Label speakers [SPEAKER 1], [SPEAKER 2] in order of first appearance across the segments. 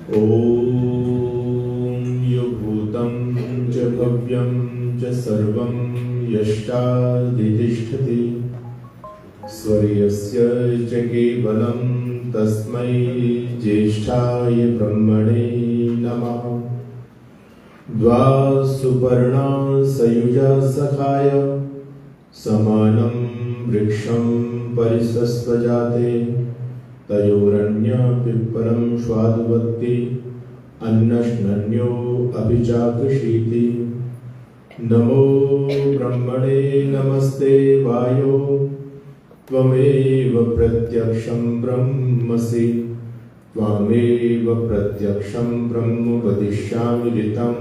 [SPEAKER 1] ॐ युभूतं च भव्यं च सर्वं यष्टादितिष्ठति स्वर्यस्य च केवलं तस्मै ज्येष्ठाय ब्रह्मणे नमः। द्वा सुपर्णा सयुजा सखाय समानं वृक्षं परिसस्वजाते तयोरन्य पिप्पलं स्वादुवत्ति अन्नश्नन्यो अभिचाकृषीति। नमो ब्रह्मणे नमस्ते वायो त्वमेव प्रत्यक्षं ब्रह्मसि त्वामेव प्रत्यक्षं ब्रह्म वदिष्यामि ऋतं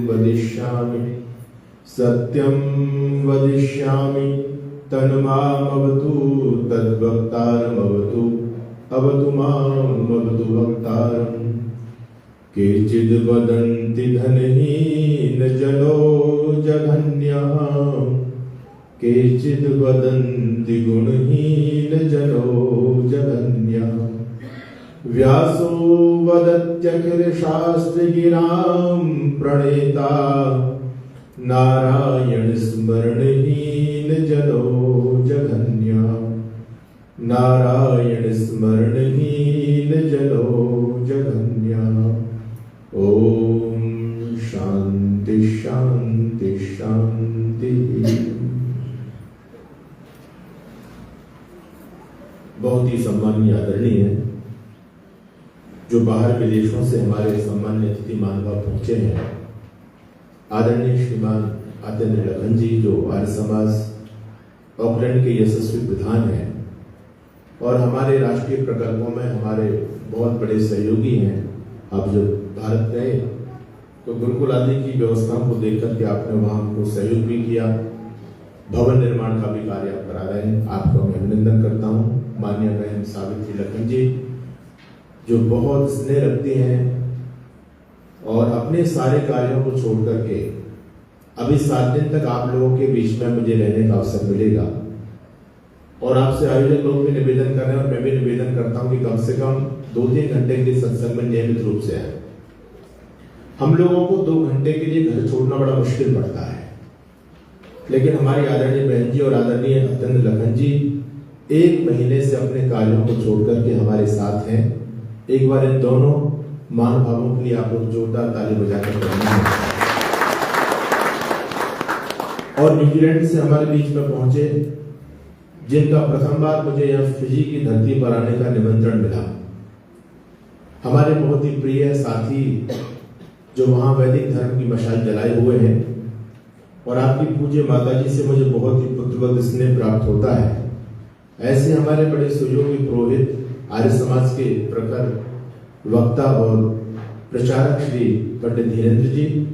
[SPEAKER 1] वदिष्यामि सत्यं वदिष्यामि तन्मामवतु तद्वक्तारमवतु अवतु मामवतु वक्तारम्। केचिद् वदन्ति धनहीनजनो जघन्यः केचिद् वदन्ति गुणहीनजनो जघन्यः। व्यासो वदत्यखिलशास्त्रगिरां प्रणेता नारायण स्मरणहीनजनो जघन्यः नारायण स्मरणहीनजनो जघन्यः। ओम शांति शांति शांति। बहुत ही सम्मानीय आदरणीय जो बाहर विदेशों से हमारे सम्मान्य अतिथि महानुभाव पहुंचे हैं, आदरणीय श्रीमान आदित्य लखन जी जो आर्य समाज ऑकलैंड के यशस्वी प्रधान हैं और हमारे राष्ट्रीय प्रकल्पों में हमारे बहुत बड़े सहयोगी हैं। आप जब भारत गए तो गुरुकुल आदि की व्यवस्थाओं को देख करके आपने वहां हमको सहयोग भी किया, भवन निर्माण का भी कार्य आप करा रहे हैं, आपका मैं अभिनंदन करता हूँ। माननीय बहन सावित्री लखन जी जो बहुत स्नेह रखती हैं और अपने सारे कार्यों को छोड़ करके अभी 7 दिन तक आप लोगों के बीच में मुझे रहने का अवसर मिलेगा और आपसे आयोजक लोग भी निवेदन कर रहे हैं और मैं भी निवेदन करता हूं कि कम से कम 2-3 घंटे के सत्संग में नियमित रूप से आए। हम लोगों को 2 घंटे के लिए घर छोड़ना बड़ा मुश्किल पड़ता है, लेकिन हमारी आदरणीय बहन जी और आदरणीय अत्यंत लखन जी 1 महीने से अपने कार्यों को छोड़ करके हमारे साथ हैं। एक बार इन दोनों महानुभावों के लिए आप लोग जोरदार ताली बजाकर करना है। और न्यूजीलैंड से हमारे बीच में पहुंचे जिनका प्रथम बार मुझे यहाँ फिजी की धरती पर आने का निमंत्रण मिला, हमारे बहुत ही प्रिय साथी जो वहां वैदिक धर्म की मशाल जलाए हुए हैं और आपकी पूज्य माता जी से मुझे बहुत ही पुत्रवत स्नेह प्राप्त होता है। ऐसे हमारे बड़े सुयोगी पुरोहित आर्य समाज के प्रखर वक्ता और प्रचारक श्री पंडित धीरेन्द्र जी,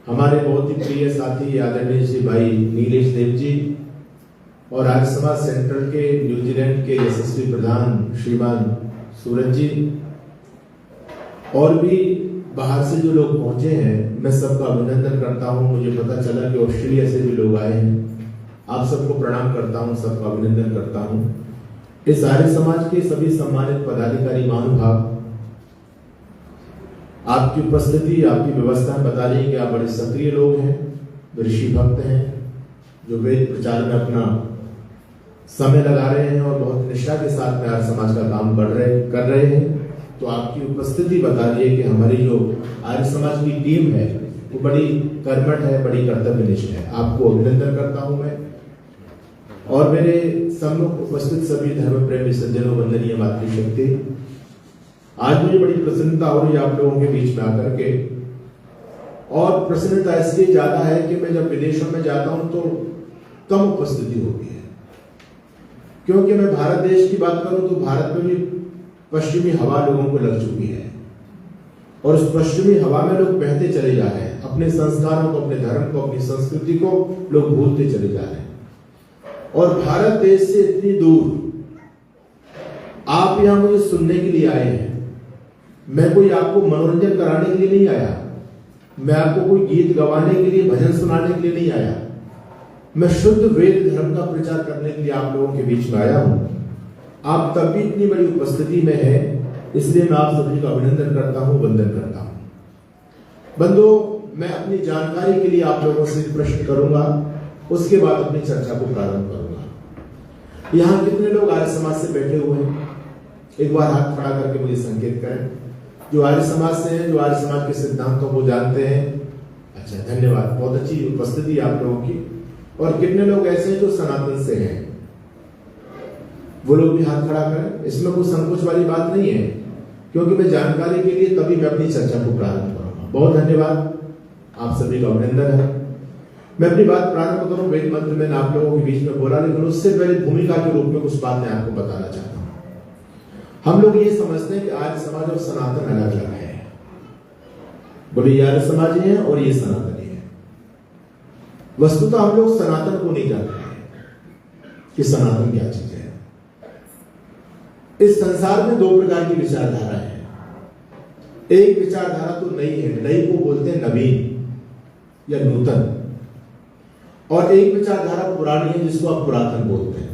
[SPEAKER 1] हमारे बहुत ही प्रिय साथी आदरणीय श्री भाई नीलेश देव जी और आर्य समाज सेंट्रल के न्यूजीलैंड के यशस्वी प्रधान श्रीमान सूरज जी और भी बाहर से जो लोग पहुंचे हैं, मैं सबका अभिनंदन करता हूं। मुझे पता चला कि ऑस्ट्रेलिया से भी लोग आए हैं, आप सबको प्रणाम करता हूं, सबका अभिनंदन करता हूं। इस आर्य समाज के सभी सम्मानित पदाधिकारी महानुभाव, आपकी उपस्थिति आपकी व्यवस्था बता रही है कि आप बड़े सक्रिय लोग हैं, ऋषि भक्त हैं जो वेद प्रचार में अपना समय लगा रहे हैं और बहुत निष्ठा के साथ में आर्य समाज का काम कर रहे हैं। तो आपकी उपस्थिति बता रही है कि हमारी जो आर्य समाज की टीम है वो बड़ी कर्मठ है, बड़ी कर्तव्यनिष्ठ है। आपको अभिनंदन करता हूं मैं और मेरे सम्मुख उपस्थित सभी धर्म प्रेमी सज्जनों, वंदनीय मातृशक्ति। आज मुझे बड़ी प्रसन्नता हो रही है आप लोगों के बीच में आकर के, और प्रसन्नता इसलिए ज्यादा है कि मैं जब विदेशों में जाता हूं तो कम उपस्थिति होती है, क्योंकि मैं भारत देश की बात करूं तो भारत में भी पश्चिमी हवा लोगों को लग चुकी है और उस पश्चिमी हवा में लोग बहते चले जा रहे हैं। अपने संस्कारों को, अपने धर्म को, अपनी संस्कृति को लोग भूलते चले जा रहे हैं। और भारत देश से इतनी दूर आप यहां मुझे सुनने के लिए आए हैं, मैं कोई आपको मनोरंजन कराने के लिए नहीं आया, मैं आपको कोई गीत गवाने के लिए, भजन सुनाने के लिए नहीं आया, मैं शुद्ध वेद धर्म का प्रचार करने के लिए आप लोगों के बीच में आया हूं। आप तब भी इतनी बड़ी उपस्थिति में हैं, इसलिए मैं आप सभी का अभिनंदन करता हूं, वंदन करता हूं। बंधुओं, मैं अपनी जानकारी के लिए आप लोगों से प्रश्न करूंगा, उसके बाद अपनी चर्चा को प्रारंभ करूंगा। यहां कितने लोग आर्य समाज से बैठे हुए हैं? एक बार हाथ खड़ा करके मुझे संकेत करें। जो आर्य समाज से हैं, जो आर्य समाज के सिद्धांतों को जानते हैं। अच्छा, धन्यवाद, बहुत अच्छी उपस्थिति आप लोगों की। और कितने लोग ऐसे हैं जो सनातन से हैं? वो लोग भी हाथ खड़ा करें। इसमें कोई संकोच वाली बात नहीं है, क्योंकि मैं जानकारी के लिए तभी मैं अपनी चर्चा को प्रारंभ करूंगा। बहुत धन्यवाद, आप सभी का अभिनंदन है। मैं अपनी बात प्रारंभ करूं, वेद मंत्र मैंने आप लोगों के बीच में बोला, लेकिन उससे पहले भूमिका के रूप में कुछ बात मैं आपको बताना चाहता हूं। हम लोग ये समझते हैं कि आर्य समाज और सनातन अलग अलग है। बोले ये आर्य समाजी है और ये सनातनी है। वस्तुतः हम लोग सनातन को नहीं जानते हैं कि सनातन क्या चीज है। इस संसार में दो प्रकार की विचारधारा है। एक विचारधारा तो नई है, नई को बोलते हैं नवीन या नूतन, और एक विचारधारा पुरानी है जिसको आप पुरातन बोलते हैं।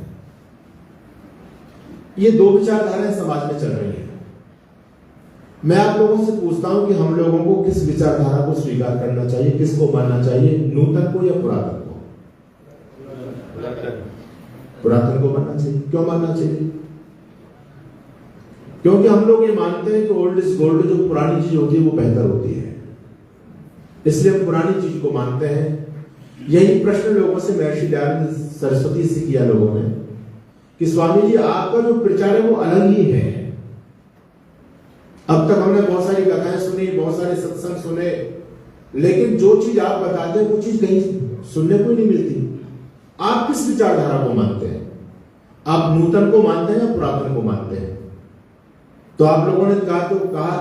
[SPEAKER 1] ये दो विचारधाराएं समाज में चल रही हैं। मैं आप लोगों से पूछता हूं कि हम लोगों को किस विचारधारा को स्वीकार करना चाहिए, किसको मानना चाहिए, नूतन को या पुरातन को? पुरातन को मानना चाहिए। क्यों मानना चाहिए? क्योंकि हम लोग ये मानते हैं कि ओल्ड इज गोल्ड, जो पुरानी चीज होती है वो बेहतर होती है, इसलिए हम पुरानी चीज को मानते हैं। यही प्रश्न लोगों से महर्षि दयानंद सरस्वती से किया लोगों ने कि स्वामी जी, आपका जो प्रचार है वो अलग ही है। अब तक हमने बहुत सारी कथाएं सुनी, बहुत सारे सत्संग सुने, लेकिन जो चीज आप बताते हैं वो चीज कहीं सुनने को ही नहीं मिलती। आप किस विचारधारा को मानते हैं? आप नूतन को मानते हैं या पुरातन को मानते हैं? तो आप लोगों ने कहा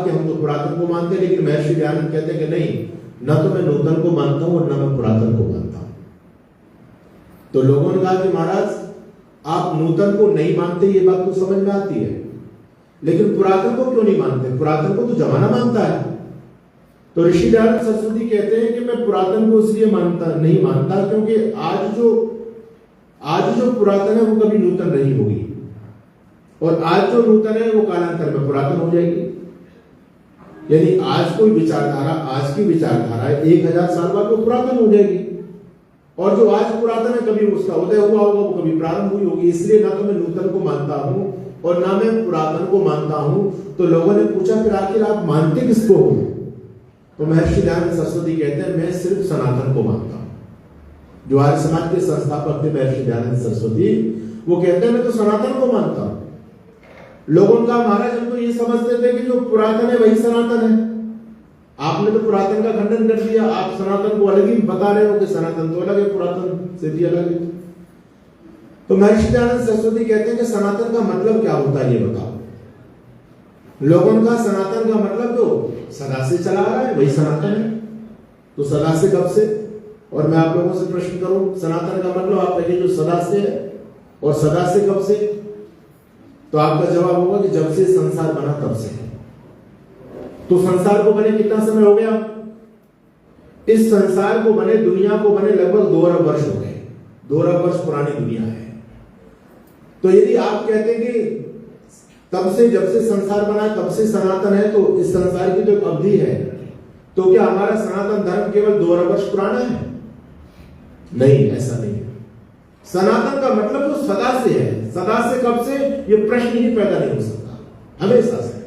[SPEAKER 1] कि हम तो पुरातन को मानते हैं, लेकिन महर्षि दयानंद कहते हैं कि नहीं, न तो मैं नूतन को मानता हूं और न मैं पुरातन को मानता हूं। तो लोगों ने कहा कि महाराज, आप नूतन को नहीं मानते, ये बात तो समझ में आती है, लेकिन पुरातन को क्यों नहीं मानते? पुरातन को तो जमाना मानता है। तो ऋषि दयानंद सरस्वती कहते हैं कि मैं पुरातन को इसलिए नहीं मानता क्योंकि आज जो पुरातन है वो कभी नूतन नहीं होगी, और आज जो नूतन है वो कालांतर में पुरातन हो जाएगी। यानी आज कोई विचारधारा, आज की विचारधारा 1000 साल बाद वो पुरातन हो जाएगी, और जो आज पुरातन है कभी उसका उदय हुआ होगा, वो कभी प्रारंभ हुई होगी। इसलिए ना तो मैं नूतन को मानता हूं और ना मैं पुरातन को मानता हूं। तो लोगों ने पूछा, फिर आखिर आप मानते किसको हो? तो महर्षि दयानंद सरस्वती कहते हैं, मैं सिर्फ सनातन को मानता हूं। जो आर्य समाज के संस्थापक थे महर्षि दयानंद सरस्वती, वो कहते हैं मैं तो सनातन को मानता हूं। लोगों का महाराज, हम तो ये समझते थे कि जो पुरातन है वही सनातन है। आपने तो पुरातन का खंडन कर दिया, आप सनातन को अलग ही बता रहे हो कि सनातन तो अलग है, पुरातन से भी अलग है। तो महर्षि दयानंद सरस्वती कहते हैं कि सनातन का मतलब क्या होता है ये बताओ। लोगों का सनातन का मतलब तो सदा से चला आ रहा है, वही सनातन है। तो सदा से कब से? और मैं आप लोगों से प्रश्न करूं, सनातन का मतलब आप कहिए जो सदा से है, और सदा से कब से? तो आपका जवाब होगा कि जब से संसार बना तब से है। तो संसार को बने कितना समय हो गया? इस संसार को बने, दुनिया को बने लगभग 2 अरब वर्ष हो गए। 2 अरब वर्ष पुरानी दुनिया है। तो यदि आप कहते हैं कि तब से, जब से संसार बना तब से सनातन है, तो इस संसार की जो अवधि है, तो क्या हमारा सनातन धर्म केवल 2 अरब वर्ष पुराना है? नहीं, ऐसा नहीं है। सनातन का मतलब जो सदा से है। सदा से कब से? ये प्रश्न ही पैदा नहीं हो सकता, हमेशा से।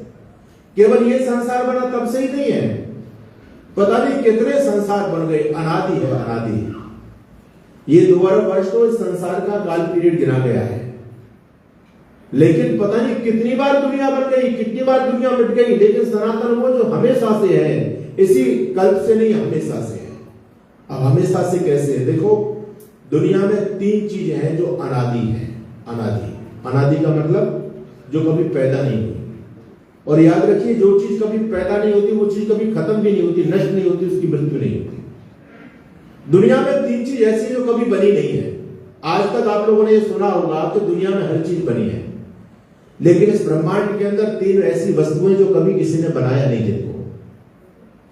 [SPEAKER 1] केवल ये संसार बना तब से ही नहीं है, पता नहीं कितने संसार बन गए, अनादि है, अनादि। ये 2 अरब वर्ष तो इस संसार का काल पीरियड गिना गया है, लेकिन पता नहीं कितनी बार दुनिया बन गई, कितनी बार दुनिया मिट गई, लेकिन सनातन वो जो हमेशा से है, इसी कल्प से नहीं, हमेशा से है। अब हमेशा से कैसे है? देखो, दुनिया में 3 चीजें हैं जो अनादि है। अनादि, अनादि का मतलब जो कभी पैदा नहीं हुई। और याद रखिए, जो चीज कभी पैदा नहीं होती वो चीज कभी खत्म भी नहीं होती, नष्ट नहीं होती, उसकी मृत्यु नहीं होती। दुनिया में 3 चीज ऐसी जो कभी बनी नहीं है। आज तक आप लोगों ने ये सुना होगा कि दुनिया में हर चीज बनी है, लेकिन इस ब्रह्मांड के अंदर 3 ऐसी वस्तुएं जो कभी किसी ने बनाया नहीं,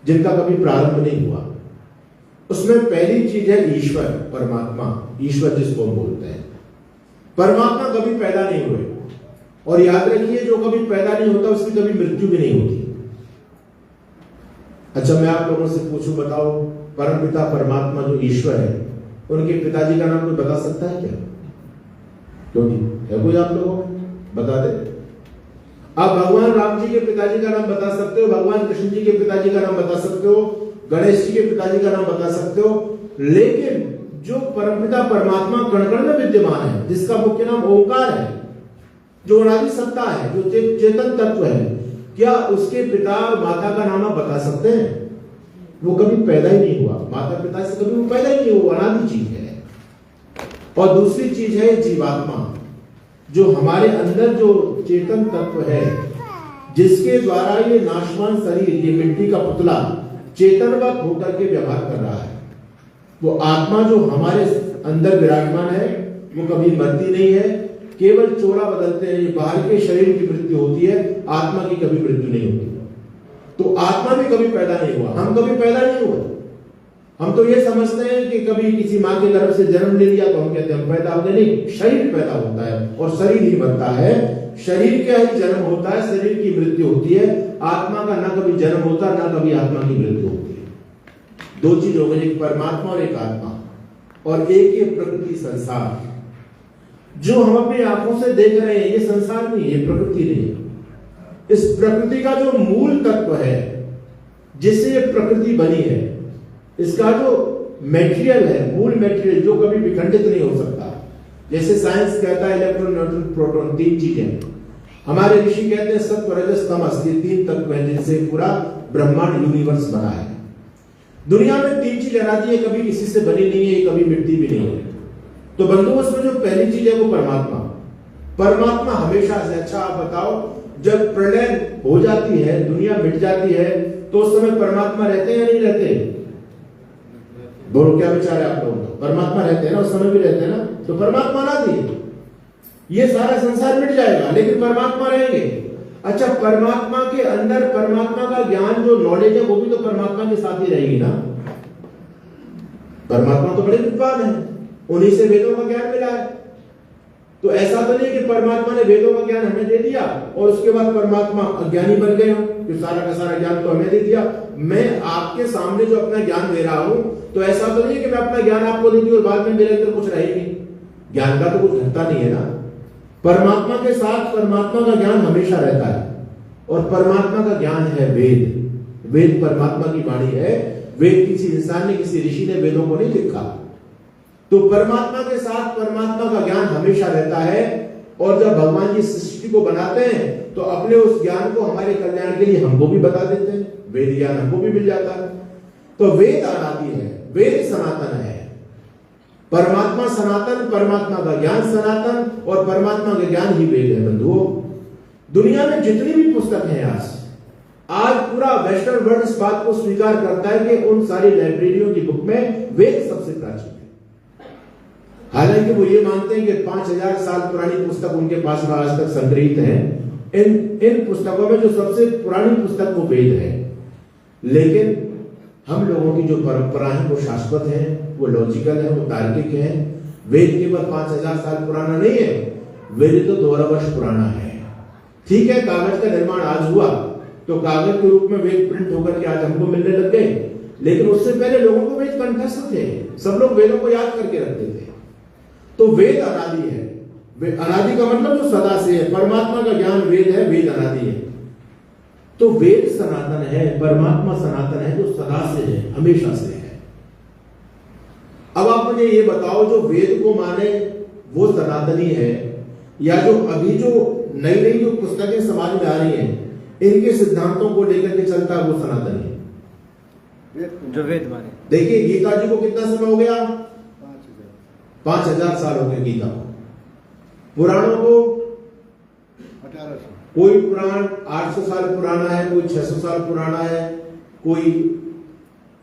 [SPEAKER 1] जिनका कभी प्रारंभ नहीं हुआ। उसमें पहली चीज है ईश्वर, परमात्मा, ईश्वर जिसको हम बोलते हैं। परमात्मा कभी पैदा नहीं हुए, और याद रखिए, जो कभी पैदा नहीं होता उसकी कभी मृत्यु भी नहीं होती। अच्छा, मैं आप लोगों से पूछूं, बताओ, परमपिता परमात्मा जो ईश्वर है, उनके पिताजी का नाम कोई बता सकता है क्या? क्यों नहीं है? कोई आप लोगों को बता दे। आप भगवान राम जी के पिताजी का नाम बता सकते हो, भगवान कृष्ण जी के पिताजी का नाम बता सकते हो, गणेश जी के पिताजी का नाम बता सकते हो, लेकिन जो परमपिता परमात्मा कण कण में विद्यमान है, जिसका मुख्य नाम ओंकार है, जो अनादि सत्ता है, जो चेतन तत्व है, क्या उसके पिता और माता का नाम आप बता सकते हैं? वो कभी पैदा ही नहीं हुआ, माता पिता से कभी वो पैदा ही नहीं हुआ, अनादि चीज है। और दूसरी चीज है जीवात्मा, जो हमारे अंदर जो चेतन तत्व है, जिसके द्वारा ये नाशवान शरीर, ये मिट्टी का पुतला चेतनवत होकर के व्यवहार कर रहा है। वो आत्मा जो हमारे अंदर विराजमान है, वो कभी मरती नहीं है, केवल चोला बदलते हैं। ये बाहर के शरीर की मृत्यु होती है, आत्मा की कभी मृत्यु नहीं होती। तो आत्मा भी कभी पैदा नहीं हुआ, हम कभी पैदा नहीं हुए। हम तो ये समझते हैं कि कभी किसी माँ के गर्भ से जन्म ले लिया तो हम कहते हैं हम पैदा हो गए। नहीं, शरीर पैदा होता है और शरीर ही मरता है। शरीर का ही जन्म होता है, शरीर की मृत्यु होती है। आत्मा का ना कभी जन्म होता, ना कभी आत्मा की मृत्यु होती है। दो चीज हो गई, एक परमात्मा और एक आत्मा, और एक ये प्रकृति संसार जो हम अपनी आंखों से देख रहे हैं। ये संसार नहीं, ये प्रकृति नहीं। इस प्रकृति का जो मूल तत्व है, जिससे ये प्रकृति बनी है, इसका जो मेटेरियल है, मूल मेटेरियल, जो कभी विखंडित नहीं हो सकता। जैसे साइंस कहता है इलेक्ट्रॉन, न्यूट्रॉन, प्रोटॉन, तीन चीजें। हमारे ऋषि कहते हैं सत्व, रजस, तमस, ये तीन तत्व हैं जिनसे पूरा ब्रह्मांड यूनिवर्स बना है। दुनिया में तीन चीज अनादि है, कभी किसी से बनी नहीं है, कभी मिटती भी नहीं है। तो बंदोबस्त में जो पहली चीज है वो परमात्मा। परमात्मा हमेशा से। अच्छा, आप बताओ, जब प्रलय हो जाती है, दुनिया मिट जाती है, तो उस समय परमात्मा रहते हैं या नहीं रहते? बोलो, क्या विचार है आप लोगों का? परमात्मा रहते हैं ना, उस समय भी रहते हैं ना। तो परमात्मा अनादि है। ये सारा संसार मिट जाएगा, लेकिन परमात्मा रहेंगे। अच्छा, परमात्मा के अंदर परमात्मा का ज्ञान, जो नॉलेज है, वो भी तो परमात्मा के साथ ही रहेगी ना। परमात्मा तो बड़े विद्वान है, उन्हीं से वेदों का ज्ञान मिला है। तो ऐसा तो नहीं कि परमात्मा ने वेदों का ज्ञान हमें दे दिया और उसके बाद परमात्मा अज्ञानी बन गए हो, कि सारा का सारा ज्ञान तो हमें दे दिया। मैं आपके सामने जो अपना ज्ञान दे रहा हूं, तो ऐसा तो नहीं कि मैं अपना ज्ञान आपको दे दूं और बाद में मेरे अंदर कुछ रहेगी। ज्ञान का तो कुछ घटता नहीं है ना। परमात्मा के साथ परमात्मा का ज्ञान हमेशा रहता है, और परमात्मा का ज्ञान है वेद। वेद परमात्मा की वाणी है। वेद किसी इंसान ने, किसी ऋषि ने वेदों को नहीं लिखा। तो परमात्मा के साथ परमात्मा का ज्ञान हमेशा रहता है। और जब भगवान जी सृष्टि को बनाते हैं, तो अपने उस ज्ञान को हमारे कल्याण के लिए हमको भी बता देते हैं। वेद ज्ञान हमको भी मिल जाता है। तो वेद अनादि है, वेद सनातन है। परमात्मा सनातन, परमात्मा का ज्ञान सनातन, और परमात्मा का ज्ञान ही वेद है। बंधुओं, दुनिया में जितनी भी पुस्तक हैं, आज पूरा वेस्टर्न वर्ल्ड इस बात को स्वीकार करता है कि उन सारी लाइब्रेरियों की बुक में वेद सबसे प्राचीन है। हालांकि वो ये मानते हैं कि 5000 साल पुरानी पुस्तक उनके पास आज तक संग्रहित है। इन पुस्तकों में जो सबसे पुरानी पुस्तक वो वेद है। लेकिन हम लोगों की जो परंपरा है वो शाश्वत है, वो लॉजिकल है, वो तार्किक है। वेद केवल 5000 साल पुराना नहीं है, वेद तो 2000 वर्ष पुराना है। ठीक है, कागज का निर्माण आज हुआ तो कागज के रूप में वेद प्रिंट होकर के आज हमको मिलने लग गए, लेकिन उससे पहले लोगों को वेद कंठस्थ थे। सब लोग वेदों को याद करके रखते थे। तो वेद अनादि है। अनादि का मतलब जो सदा से है। परमात्मा का ज्ञान वेद है, वेद अनादि है। तो वेद सनातन है, परमात्मा सनातन है, जो सदा से है, हमेशा से है। अब आप मुझे ये बताओ, जो वेद को माने वो सनातनी है, या जो अभी जो नई नई जो पुस्तकें समाज में आ रही हैं, इनके सिद्धांतों को लेकर के चलता है, वो सनातनी है
[SPEAKER 2] जो वेद माने।
[SPEAKER 1] देखिए, गीता जी को कितना समय हो गया? 5000 साल हो गए गीता को। पुराणों को
[SPEAKER 3] 1800,
[SPEAKER 1] कोई पुराण 800 साल पुराना है, कोई 600 साल पुराना है, कोई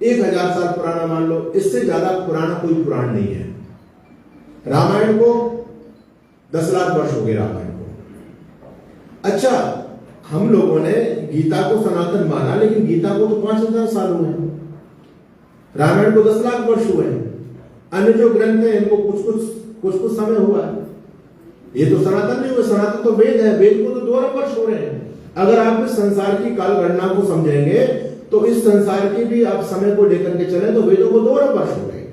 [SPEAKER 1] 1000 साल पुराना मान लो। इससे ज्यादा पुराना कोई पुराण नहीं है। रामायण को 10 लाख वर्ष हो गए रामायण को। अच्छा, हम लोगों ने गीता को सनातन माना, लेकिन गीता को तो 5000 साल हुए हैं, रामायण को 10 लाख वर्ष हुए हैं। अन्य जो ग्रंथ हैं इनको कुछ कुछ समय हुआ है। ये तो सनातन नहीं हुए, सनातन तो वेद है, वेद को तो दोहरा वर्ष हो रहे हैं। अगर आप इस संसार की काल गणना को समझेंगे तो इस संसार के भी आप समय को लेकर के चले तो वेदों को दोहरा वर्ष हो गए।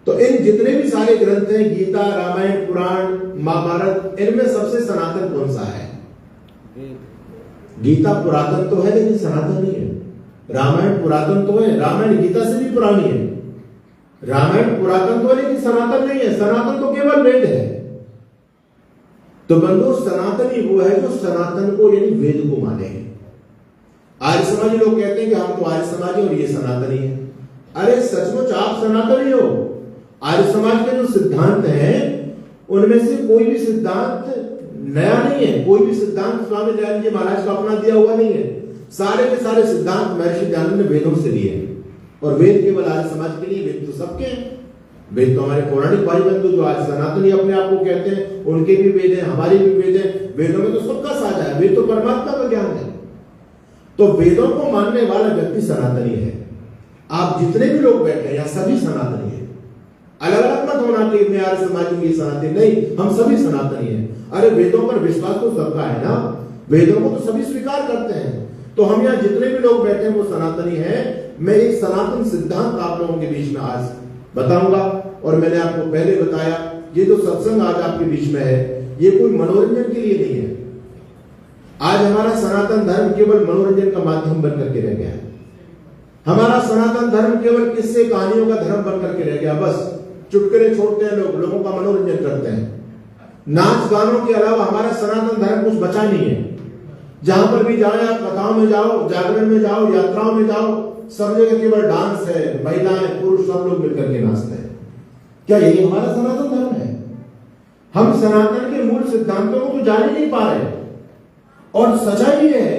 [SPEAKER 1] तो इन जितने भी सारे ग्रंथ हैं, गीता, रामायण, पुराण, महाभारत, इनमें सबसे सनातन कौन सा है? गीता पुरातन तो है लेकिन सनातन नहीं है। रामायण पुरातन तो है, रामायण गीता से भी पुरानी है। रामायण पुरातन तो है लेकिन सनातन नहीं है, सनातन तो केवल वेद है। तो बंधु, सनातनी वो है जो सनातन को यानी वेद को माने। आर्य समाजी लोग कहते हैं कि हम तो आर्य समाजी और ये सनातनी है। अरे सचमुच आप सनातनी हो। आर्य समाज के जो सिद्धांत हैं उनमें से कोई भी सिद्धांत नया नहीं है, कोई भी सिद्धांत स्वामी दयानंद जी महाराज का अपना दिया हुआ नहीं है। सारे के सारे सिद्धांत महर्षि दयानंद ने वेदों से लिए हैं। और वेद केवल आर्य समाज के लिए, वेद तो सबके हैं। वेद तो हमारे पौराणिक भाई बंधु जो आज सनातनी अपने आप को कहते हैं, उनके भी वेद हैं, हमारे भी वेद हैं। वेदों में तो सबका साझा है, वेद तो परमात्मा का ज्ञान है। तो वेदों को मानने वाला व्यक्ति सनातनी है। आप जितने भी लोग बैठे हैं यहाँ सभी सनातनी है। अलग अलग मत होना कि मैं आर्य समाज में सनातनी, नहीं, हम सभी सनातनी हैं। अरे वेदों पर विश्वास तो सबका है ना, वेदों को तो सभी स्वीकार करते हैं। तो हम यहाँ जितने भी लोग बैठे हैं वो सनातनी हैं। मैं एक सनातन सिद्धांत आप लोगों के बीच में आज बताऊंगा। और मैंने आपको पहले बताया, ये जो सत्संग आज आपके बीच में है ये कोई मनोरंजन के लिए नहीं है। आज हमारा सनातन धर्म केवल मनोरंजन का माध्यम बनकर के रह गया है। हमारा सनातन धर्म केवल किस्से कहानियों का धर्म बनकर के रह गया। बस चुटकुले छोड़ते हैं लोग, लोगों का मनोरंजन करते हैं। नाच गानों के अलावा हमारा सनातन धर्म कुछ बचा नहीं है। जहां पर भी जाए आप, कथाओं में जाओ, जागरण में जाओ, यात्राओं में जाओ, सब जगह केवल डांस है, महिलाएं पुरुष सब लोग मिलकर के नाचते हैं। क्या यही हमारा सनातन धर्म है? हम सनातन के मूल सिद्धांतों को तो जान ही नहीं पा रहे। और सच्चाई ये है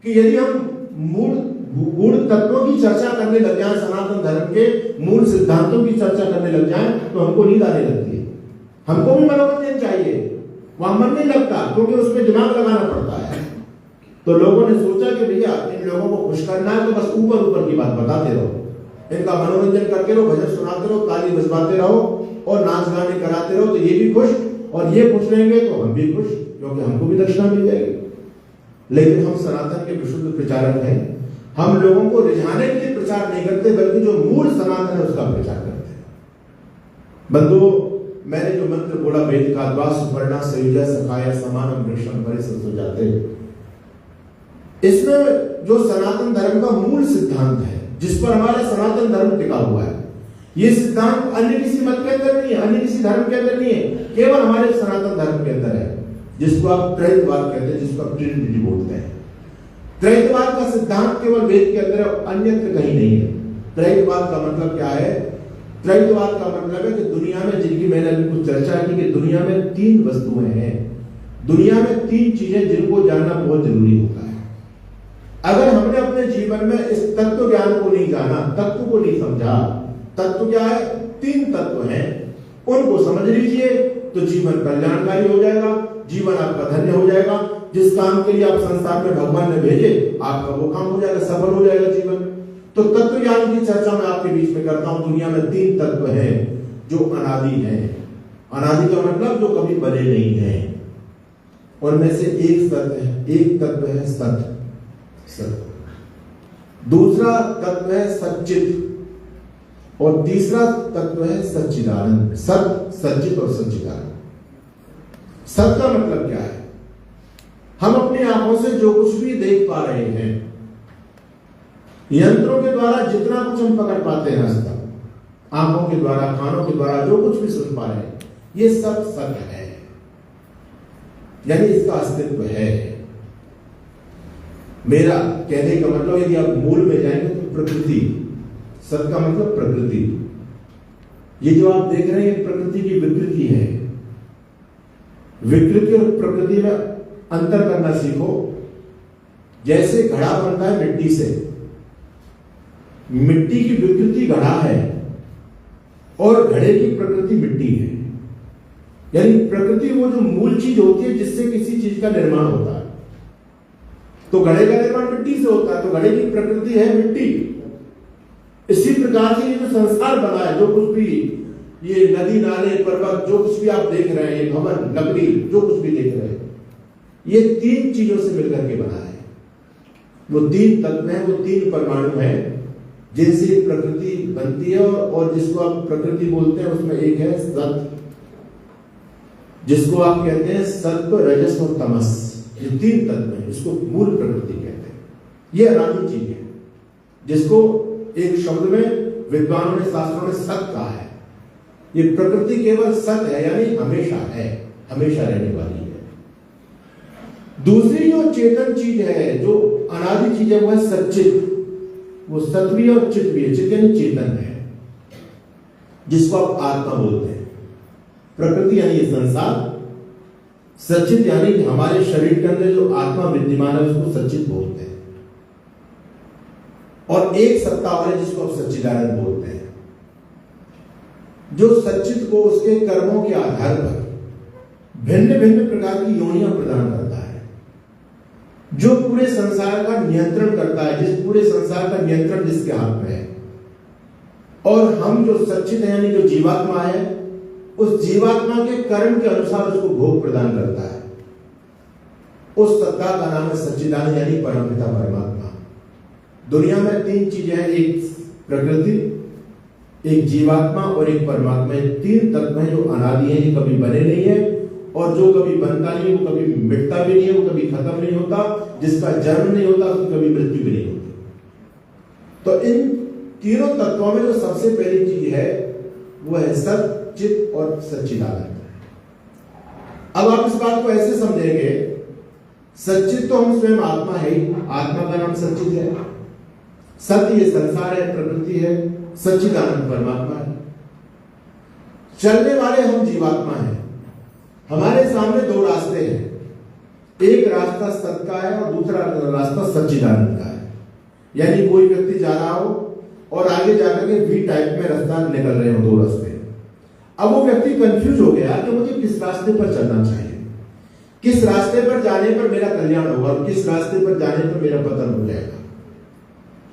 [SPEAKER 1] कि यदि हम मूल तत्वों की चर्चा करने लग जाए, सनातन धर्म के मूल सिद्धांतों की चर्चा करने लग जाए तो हमको नींद आने लगती है। हमको भी मनोरंजन चाहिए, वहां मन नहीं लगता क्योंकि उसमें दिमाग लगाना पड़ता है। तो लोगों ने सोचा कि भैया इन लोगों को खुश करना है तो बस ऊपर ऊपर की बात बताते रहो, इनका मनोरंजन करके रहो, भजन सुनाते रहो, ताली बजवाते रहो और नाच गाने कराते रहो, तो ये भी खुश और ये खुश रहेंगे तो हम भी खुश, क्योंकि हमको भी दक्षिणा मिल जाएगी। लेकिन हम सनातन के विशुद्ध प्रचारक हैं। हम लोगों को रिझाने के लिए प्रचार नहीं करते, बल्कि जो मूल सनातन है उसका प्रचार करते हैं। बंधुओं, मैंने जो मंत्र बोला, वेद का द्वा सुपर्णा सयुजा सखाया समानम वृक्षम परिसर जाते, इसमें जो सनातन धर्म का मूल सिद्धांत है जिस पर हमारा सनातन धर्म टिका हुआ है, ये सिद्धांत अन्य किसी मत के अंदर नहीं है, अन्य किसी धर्म के अंदर नहीं है, केवल हमारे सनातन धर्म के अंदर है, जिसको आप त्रैतवाद कहते हैं, जिसको आप ट्रिनिटी बोलते हैं। त्रैतवाद का सिद्धांत केवल वेद के अंदर है, अन्यत्र कहीं नहीं है। त्रैतवाद का मतलब क्या है? त्रैतवाद का मतलब है कि दुनिया में, जिनकी मैंने अभी कुछ चर्चा की, कि दुनिया में 3 वस्तुएं हैं, दुनिया में 3 चीजें जिनको जानना बहुत जरूरी होता है। अगर हमने अपने जीवन में इस तत्व ज्ञान को नहीं जाना, तत्व को नहीं समझा, तत्व क्या है? 3 तत्व हैं, उनको समझ लीजिए तो जीवन कल्याणकारी हो जाएगा, जीवन आपका धन्य हो जाएगा। जिस काम के लिए आप संसार में भगवान ने भेजे, आपका वो काम हो जाएगा, सफल हो जाएगा जीवन। तो तत्व ज्ञान की चर्चा मैं आपके बीच में करता हूं। दुनिया में 3 तत्व हैं जो अनादि हैं। अनादि का मतलब जो कभी बने नहीं है। उनमें से एक तत्व है सत। दूसरा तत्व है सच्चित और तीसरा तत्व है सच्चिदानंद। सत, सच्चित और सच्चिदानंद। सत का मतलब क्या है? हम अपनी आंखों से जो कुछ भी देख पा रहे हैं, यंत्रों के द्वारा जितना कुछ हम पकड़ पाते हैं आज तक, आंखों के द्वारा, कानों के द्वारा जो कुछ भी सुन पा रहे हैं, ये सब सत है, यानी इसका अस्तित्व है। मेरा कहने का मतलब, यदि आप मूल में जाएंगे तो प्रकृति, सत का मतलब प्रकृति। ये जो आप देख रहे हैं प्रकृति की विकृति है। विकृति और प्रकृति में अंतर करना सीखो। जैसे घड़ा बनता है मिट्टी से, मिट्टी की विकृति घड़ा है और घड़े की प्रकृति मिट्टी है। यानी प्रकृति वो जो मूल चीज होती है जिससे किसी चीज का निर्माण होता है। तो घड़े का निर्माण मिट्टी से होता है, तो घड़े की प्रकृति है मिट्टी। इसी प्रकार से ये जो संसार बना है, जो कुछ भी ये नदी नाले पर्वत जो कुछ भी आप देख रहे हैं, ये भवन लकड़ी जो कुछ भी देख रहे हैं, ये 3 चीजों से मिलकर के बना है। वो 3 तत्व हैं, वो 3 परमाणु हैं जिनसे प्रकृति बनती है। और जिसको आप प्रकृति बोलते हैं उसमें एक है सत्व, जिसको आप कहते हैं सत्व, रजस और तमस। ये 3 तत्व हैं, इसको मूल प्रकृति कहते हैं। ये अनादि चीज है जिसको एक शब्द में विद्वानों ने, शास्त्रों ने सत कहा है। ये प्रकृति केवल सत है, यानी हमेशा है, हमेशा रहने वाली है। दूसरी जो चेतन चीज है, जो अनादि चीज है, वो है सच्चित। वो सत भी है और चित भी है। चित यानी चेतन है, जिसको आप आत्मा बोलते हैं। प्रकृति यानी ये संसार, सच्चित यानी कि हमारे शरीर के अंदर जो आत्मा विद्यमान है उसको सच्चित बोलते हैं। और एक सत्ता और है जिसको आप सच्चिदानंद बोलते हैं, जो सच्चित को उसके कर्मों के आधार पर भिन्न भिन्न प्रकार की योनियां प्रदान करता है, जो पूरे संसार का नियंत्रण करता है, जिस पूरे संसार का नियंत्रण जिसके हाथ में है। और हम जो सच्चित है यानी जो जीवात्मा है, उस जीवात्मा के कर्म के अनुसार उसको भोग प्रदान करता है। उस सत्ता का नाम है सच्चिदानंद यानी परमपिता परमात्मा। दुनिया में 3 चीजें हैं, एक प्रकृति, एक जीवात्मा और एक परमात्मा। 3 तत्व हैं जो अनादि हैं, ये कभी बने नहीं है, और जो कभी बनता नहीं है वो कभी मिटता भी नहीं है, वो कभी खत्म नहीं होता। जिसका जन्म नहीं होता उसकी कभी मृत्यु भी नहीं होती। तो इन तीनों तत्वों में जो सबसे पहली चीज है वो है सत, चित और सच्चिदानंद। अब आप इस बात को ऐसे समझेंगे, सच्चित तो हम स्वयं आत्मा है ही, आत्मा का नाम सच्चित है। सत्य ये संसार है, प्रकृति है, सच्चिदानंद परमात्मा है। चलने वाले हम जीवात्मा हैं। हमारे सामने 2 रास्ते हैं, एक रास्ता सत्य का है और दूसरा रास्ता सच्चिदानंद का है। यानी कोई व्यक्ति जा रहा हो और आगे जाकर के वी टाइप में रास्ता निकल रहे हो, 2 रास्ते। अब वो व्यक्ति कंफ्यूज हो गया कि मुझे किस रास्ते पर चलना चाहिए, किस रास्ते पर जाने पर मेरा कल्याण होगा और किस रास्ते पर जाने पर मेरा पतन हो जाएगा।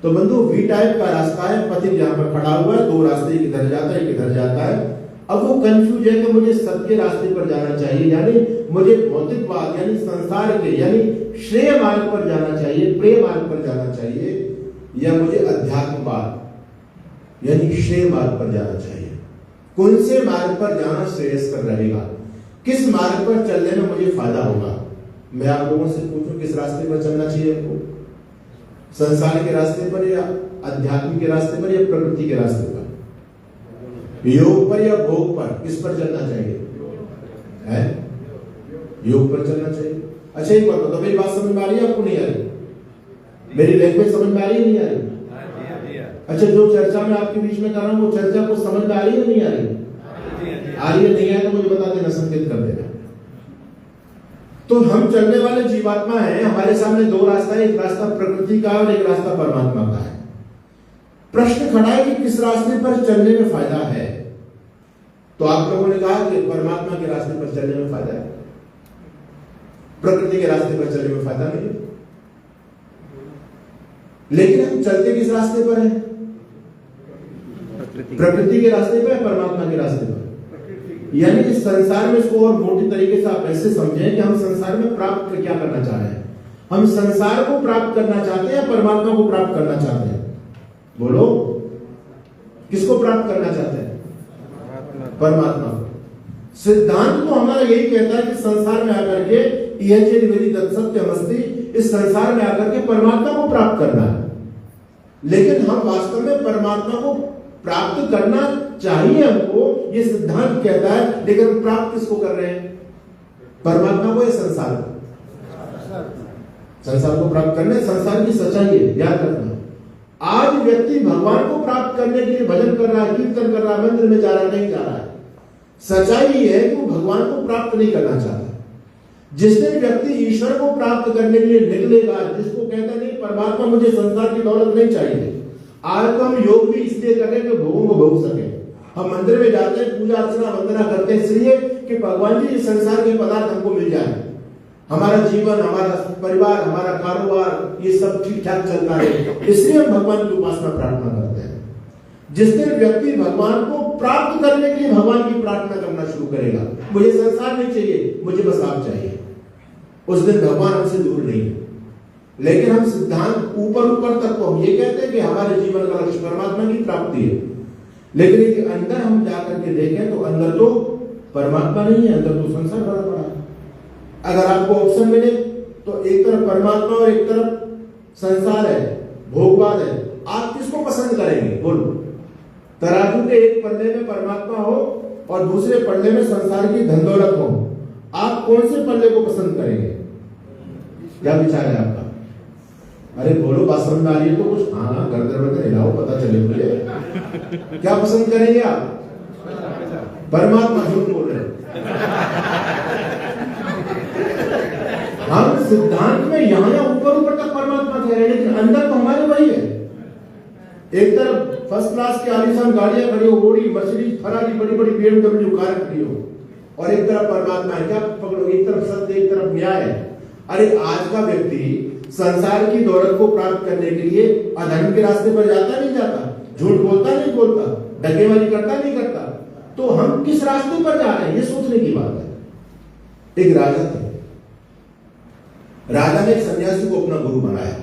[SPEAKER 1] तो बंधु, वी टाइप का रास्ता है, पथिक यहां पर खड़ा हुआ है, 2 रास्ते, एक इधर जाता है एक इधर जाता है। अब वो कंफ्यूज है कि मुझे सत्य रास्ते पर जाना चाहिए, यानी मुझे भौतिकवाद यानी संसार के यानी श्रेय मार्ग पर जाना चाहिए, प्रेम मार्ग पर जाना चाहिए, या मुझे अध्यात्मवाद यानी श्रेय मार्ग पर जाना चाहिए। कौन से मार्ग पर जाना श्रेयस्कर रहेगा, किस मार्ग पर चलने में मुझे फायदा होगा। मैं आप लोगों से पूछूं, किस रास्ते पर चलना चाहिए आपको? संसार के रास्ते पर या अध्यात्म के रास्ते पर या प्रकृति के रास्ते पर? योग पर या भोग पर? किस पर चलना चाहिए? है योग पर चलना चाहिए। अच्छा एक बात बताओ, मेरी बात समझ में आ रही है आपको? नहीं आ रही? मेरी लैंग्वेज समझ में आ रही है नहीं आ रही? अच्छा, जो चर्चा में आपके बीच में कर रहा हूं वो चर्चा को समझ में आ रही है नहीं आ रही? आ रही है, नहीं है तो मुझे बता देना, संकेत कर देना। तो हम चलने वाले जीवात्मा हैं, हमारे सामने 2 रास्ता है, एक रास्ता प्रकृति का और एक रास्ता परमात्मा का है। प्रश्न खड़ा है कि किस रास्ते पर चलने में फायदा है। तो आप लोगों ने कहा कि परमात्मा के रास्ते पर चलने में फायदा है, प्रकृति के रास्ते पर चलने में फायदा नहीं है। लेकिन हम चलते किस रास्ते पर हैं? प्रकृति के रास्ते पर, परमात्मा के रास्ते पर। यानी इस संसार में, इसको और मोटी तरीके से आप ऐसे समझें कि हम संसार में प्राप्त क्या करना चाह रहे हैं। हम संसार को प्राप्त करना चाहते हैं या परमात्मा को प्राप्त करना चाहते हैं? बोलो, किसको प्राप्त करना चाहते हैं? परमात्मा को। सिद्धांत तो हमारा यही कहता है कि संसार में आकर के यह सत्यमस्ति, इस संसार में आकर के परमात्मा को प्राप्त करना है। लेकिन हम वास्तव में परमात्मा को प्राप्त करना चाहिए हमको, ये सिद्धांत कहता है, लेकिन हम प्राप्त किसको कर रहे हैं? परमात्मा को या संसार को? संसार को प्राप्त करने, संसार की सच्चाई है, याद रखना। आज व्यक्ति भगवान को प्राप्त करने के लिए भजन कर रहा है, कीर्तन कर रहा है, मंदिर में जा रहा है, नहीं जा रहा है। सच्चाई ये है कि वो भगवान को प्राप्त नहीं करना चाहता। जिस दिन व्यक्ति ईश्वर को प्राप्त करने के लिए निकलेगा, जिसको कहता नहीं परमात्मा मुझे संसार की दौलत नहीं चाहिए। आज तो हम योग भी इसलिए करें कि भोगों को भोग सके। हम मंदिर में जाते हैं, पूजा अर्चना वंदना करते हैं इसलिए कि भगवान जी इस संसार के पदार्थ हमको मिल जाए, हमारा जीवन, हमारा परिवार, हमारा कारोबार ये सब ठीक ठाक चलता है, इसलिए हम भगवान की उपासना प्रार्थना करते हैं। जिस दिन व्यक्ति भगवान को प्राप्त करने के लिए भगवान की प्रार्थना करना शुरू करेगा, मुझे संसार नहीं चाहिए, मुझे बस आप चाहिए, उस दिन भगवान हमसे दूर नहीं है। लेकिन हम सिद्धांत ऊपर तक तो हम ये कहते हैं कि हमारे जीवन का लक्ष्य परमात्मा की प्राप्ति है, लेकिन यदि अंदर हम जाकर के देखें तो अंदर तो परमात्मा नहीं है, अंदर तो संसार भरा पड़ा है। अगर आपको ऑप्शन मिले तो एक तरफ परमात्मा और एक तरफ संसार है, भोगवाद है, आप किसको पसंद करेंगे? बोलो। तराजू के एक पल्ले में परमात्मा हो और दूसरे पल्ले में संसार की धन दौलत हो, आप कौन से पल्ले को पसंद करेंगे? क्या विचार है आपका? अरे बोलो, बात समझ आ रही है तो कुछ हाँ गर्दन हिलाओ, पता चले मुझे। क्या पसंद करेंगे आप? परमात्मा। झूठ बोल रहे हैं। हम सिद्धांत में यहाँ ऊपर तक परमात्मा कह रहे हैं, लेकिन अंदर तो हमारे वही है। एक तरफ फर्स्ट क्लास की आलीशान गाड़ियां खड़ी हो, ओडी मर्सिडीज फरारी बड़ी बड़ी BMW कार खड़ी हो, और एक तरफ परमात्मा है। क्या पकड़ोगे? एक तरफ सत्य, एक तरफ न्याय है। अरे आज का व्यक्ति संसार की दौलत को प्राप्त करने के लिए अधर्म के रास्ते पर जाता नहीं जाता, झूठ बोलता नहीं बोलता, धक्केबाजी करता नहीं करता, तो हम किस रास्ते पर जा रहे हैं, ये सोचने की बात है। एक राजा थे, राजा ने एक सन्यासी को अपना गुरु बनाया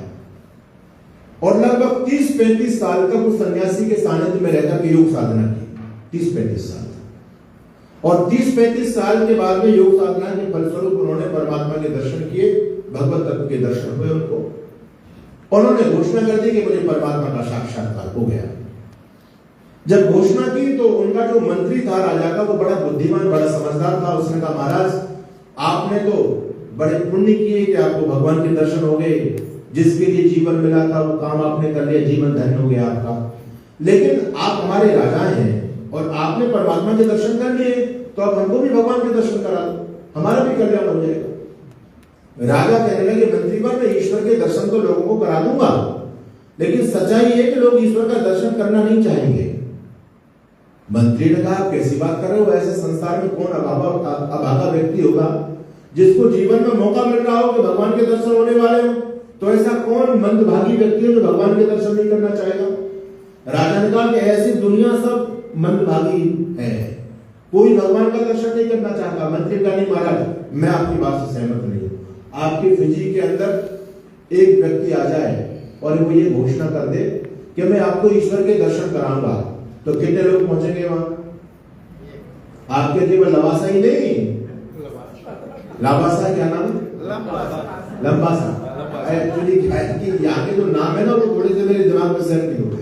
[SPEAKER 1] और लगभग 30-35 साल तक उस सन्यासी के सानिध्य में रहकर के योग साधना की। 30-35 साल, और 30-35 साल के बाद में योग साधना के फलस्वरूप उन्होंने परमात्मा के दर्शन किए, भगवत तत्व के दर्शन हुए उनको। उन्होंने घोषणा कर दी कि मुझे परमात्मा का साक्षात्कार हो गया। जब घोषणा की तो उनका जो मंत्री था राजा का, वो बड़ा बुद्धिमान, बड़ा समझदार था। उसने कहा, महाराज आपने तो बड़े पुण्य किए कि आपको भगवान के दर्शन हो गए, जिसके लिए जीवन मिला था वो काम आपने कर लिया, जीवन धन्य हो गया आपका। लेकिन आप हमारे राजा हैं और आपने परमात्मा के दर्शन कर लिए, तो अब हमको भी भगवान के दर्शन करा दो, हमारा भी कल्याण हो जाएगा। राजा कहने लगे, मंत्रीवर मैं ईश्वर के दर्शन तो लोगों को करा दूंगा, लेकिन सच्चाई है कि लोग ईश्वर का दर्शन करना नहीं चाहेंगे। मंत्री ने कहा, कैसी बात कर रहे हो? ऐसे संसार में कौन अभागा व्यक्ति होगा जिसको जीवन में मौका मिल रहा हो कि भगवान के दर्शन होने वाले हो? तो ऐसा कौन मंदभागी व्यक्ति है जो भगवान के दर्शन नहीं करना चाहेगा? राजा ने कहा कि ऐसी दुनिया सब मंदभागी है, कोई भगवान का दर्शन नहीं करना चाहता। मंत्री का नहीं, महाराज मैं आपकी बात से सहमत नहीं हूं। आपके फिजी के अंदर एक व्यक्ति आ जाए और वो ये घोषणा कर दे कि मैं आपको ईश्वर के दर्शन कराऊंगा, तो कितने लोग पहुंचेंगे वहां? आपके केवल लवासा ही नहीं, लाबासा क्या नाम है? लंबासा। एक्चुअली यहाँ के जो नाम है ना, वो थोड़े से मेरे दिमाग में सेट नहीं होते,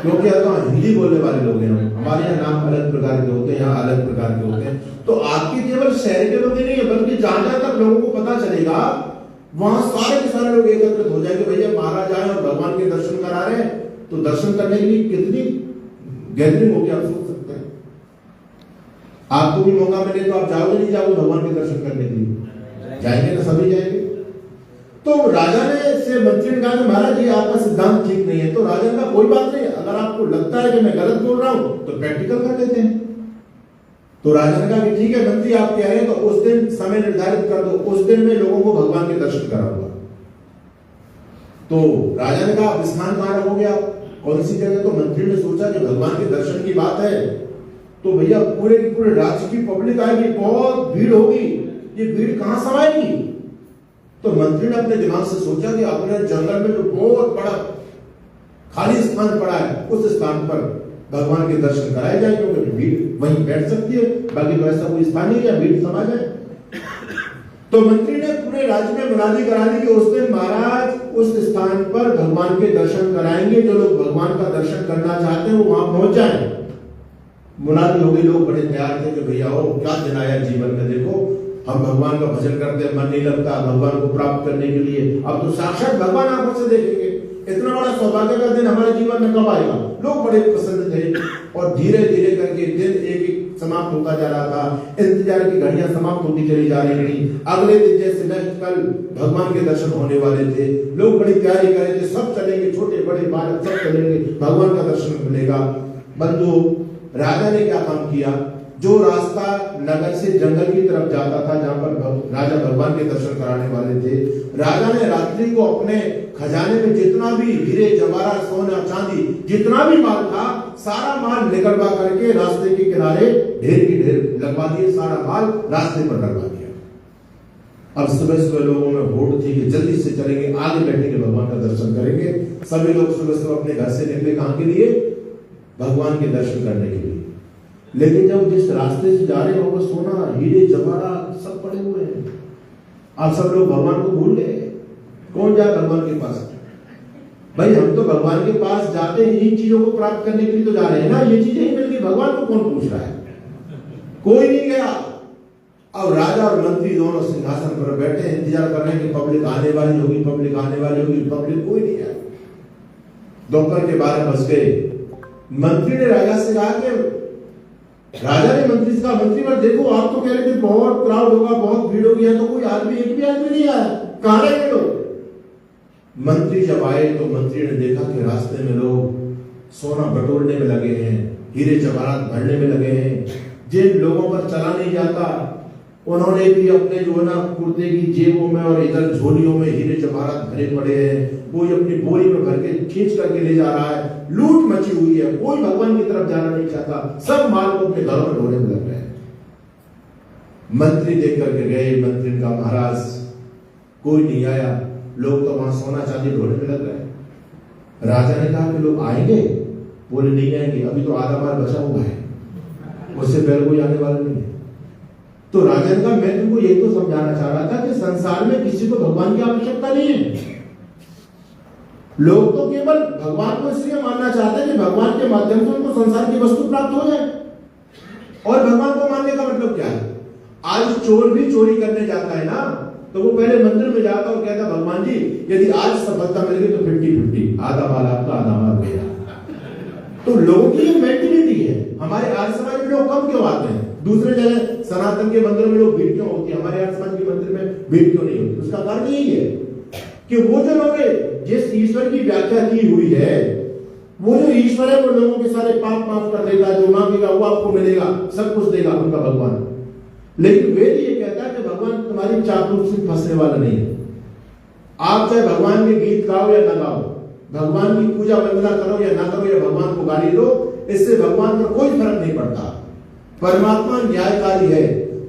[SPEAKER 1] क्योंकि तो हिंदी बोलने वाले लोग हैं, हमारे यहाँ नाम अलग प्रकार के होते हैं, यहाँ अलग प्रकार के होते हैं। तो आपके केवल शहर के लोग ही नहीं है, बल्कि जहां जहां तक लोगों को पता चलेगा वहां सारे के सारे लोग एकत्रित हो जाएंगे। भैया महाराज आए और भगवान के दर्शन करा रहे हैं, तो दर्शन करने के लिए कितनी गैदरिंग होगी आप सोच सकते हैं। आपको भी मौका मिले तो आप जाओगे नहीं जाओगे भगवान के दर्शन करने के लिए? जाएंगे ना, सभी जाएंगे। तो राजा ने से मंत्री ने कहा, महाराज ये आपका सिद्धांत ठीक नहीं है। तो राजा ने कहा, कोई बात नहीं, अगर आपको लगता है कि मैं गलत बोल रहा हूं तो प्रैक्टिकल कर लेते हैं। तो राजा ने कहा कि ठीक है मंत्री, आप कह रहे हैं तो उस दिन समय निर्धारित कर दो, उस दिन में लोगों को भगवान के दर्शन कराऊंगा। तो राजा ने कहा, आप स्नान कहां रखोगे, आप कौन सी जगह? तो मंत्री ने सोचा कि भगवान के दर्शन की बात है तो भैया पूरे की पूरे राज्य की पब्लिक आएगी, बहुत भीड़ होगी, ये भीड़ कहां समाएगी? तो मंत्री ने अपने दिमाग से सोचा कि अपने जंगल में जो बहुत बड़ा खाली स्थान पड़ा है, उस स्थान पर भगवान के दर्शन कराए जाए, क्योंकि भीड़ वहीं बैठ सकती है, बाकी तो ऐसा कोई स्थान नहीं है भीड़ समा जाए। तो मंत्री ने पूरे राज्य में मुनादी करा दी कि उस दिन महाराज उस स्थान पर भगवान के दर्शन कराएंगे, जो लोग भगवान का दर्शन करना चाहते हैं वो वहां पहुंच जाए। मुनादी हो गई, लोग बड़े तैयार थे कि भैया हो क्या दिन आया जीवन में, देखो हम भगवान का भजन करते हैं, मन नहीं लगता भगवान को प्राप्त करने के लिए, अब तो साक्षात भगवान आंखों से देखेंगे। इतना बड़ा सौभाग्य का दिन हमारे जीवन में कब आएगा? लोग बड़े पसंद थे, और धीरे धीरे करके दिन एक एक समाप्त होता जा रहा था, इंतजार की घड़ियां समाप्त होती चली जा रही थी। अगले दिन जैसे नेक्स्ट कल भगवान के दर्शन होने वाले थे, लोग बड़ी तैयारी कर रहे थे, सब चलेंगे, छोटे बड़े बालक सब चलेंगे, भगवान का दर्शन मिलेगा। बंधु, राजा ने क्या काम किया? जो रास्ता नगर से जंगल की तरफ जाता था, जहां पर राजा भगवान के दर्शन कराने वाले थे, राजा ने रात्रि को अपने खजाने में जितना भी हीरे जवाहरात सोना चांदी जितना भी माल था सारा माल निकलवा करके रास्ते के किनारे ढेर की ढेर लगवा दिए, सारा माल रास्ते पर लगवा दिया। अब सुबह सुबह लोगों में होड़ थी कि जल्दी से चलेंगे, आगे बैठेंगे, भगवान का दर्शन करेंगे। सभी लोग सुबह सुबह अपने घर से निकले, कहां के लिए? भगवान के दर्शन करने के लिए। लेकिन जब जिस रास्ते से जा रहे हो वो सोना हीरे जवाहरात सब पड़े हुए हैं। आप सब लोग भगवान को भूल गए। कौन जाए भगवान के पास? भाई हम तो भगवान के पास जाते हैं इन चीजों को प्राप्त करने के लिए तो जा रहे हैं ना। ये चीजें ही मिल गई, भगवान को कौन पूछ रहा है? कोई नहीं गया। अब राजा और मंत्री दोनों सिंहासन पर बैठे इंतजार कर रहे हैं कि पब्लिक आने वाली होगी, पब्लिक आने वाली होगी, पब्लिक कोई नहीं आया। दोपहर के 12 बज गए। मंत्री ने राजा से कहा कि राजा ने मंत्री से कहा, मंत्री पर देखो आप तो कह रहे थे बहुत क्राउड होगा, बहुत भीड़ होगी, तो कोई आदमी एक भी आदमी नहीं आया, कहां रहे लोग? मंत्री जब आए तो मंत्री ने देखा कि रास्ते में लोग सोना बटोरने में लगे हैं, हीरे जवाहरात भरने में लगे हैं। जिन लोगों पर चला नहीं जाता उन्होंने भी अपने जो है ना कुर्ते की जेबों में और इधर झोलियों में हीरे जवाहरात भरे पड़े हैं। कोई अपनी बोरी में भर के खींच करके ले जा रहा है। लूट मची हुई है, कोई भगवान की तरफ जाना नहीं चाहता, सब माल को अपने घरों में ढोने में लग रहे हैं। मंत्री देख करके गए, मंत्री ने कहा महाराज कोई नहीं आया, लोग तो वहां सोना चांदी ढोने में लग रहे हैं। राजा ने कहा कि लोग आएंगे? बोले नहीं आएंगे, अभी तो आधा माल बचा हुआ है, उससे पहले कोई आने वाला नहीं है। तो राजा ने कहा मैं तुमको यही तो समझाना चाह रहा था कि संसार में किसी को भगवान की आवश्यकता नहीं है। लोग तो केवल भगवान को इसलिए मानना चाहते हैं कि भगवान के माध्यम से उनको संसार की वस्तु प्राप्त हो जाए। और भगवान को मानने का मतलब क्या है? आज चोर भी चोरी करने जाता है ना, तो वो पहले मंदिर में जाता और कहता भगवान जी यदि आज सफलता मिल गई तो 50-50, आधा माल आपका आधा माल मेरा। तो लोगों की ये मेंटेलिटी है। हमारे आर्य समाज में लोग कम क्यों आते हैं? दूसरे जगह सनातन के मंदिर में लोग भीड़ क्यों होती है, हमारे आर्य समाज के मंदिर में भीड़ क्यों नहीं होती? उसका कारण यही है कि वो जो लोग जिस ईश्वर की व्याख्या की हुई है, वो जो ईश्वर है वो लोगों के सारे पाप माफ कर देगा, जो मांगेगा वो आपको मिलेगा, सब कुछ देगा उनका भगवान। लेकिन वेद ये कहता है कि भगवान तुम्हारी चापलूसी से फंसने वाला नहीं है। आप चाहे भगवान के गीत गाओ या ना गाओ, भगवान की पूजा वंदना करो या ना करो, या भगवान को गाली दो, इससे भगवान पर कोई फर्क नहीं पड़ता। परमात्मा न्यायकारी है,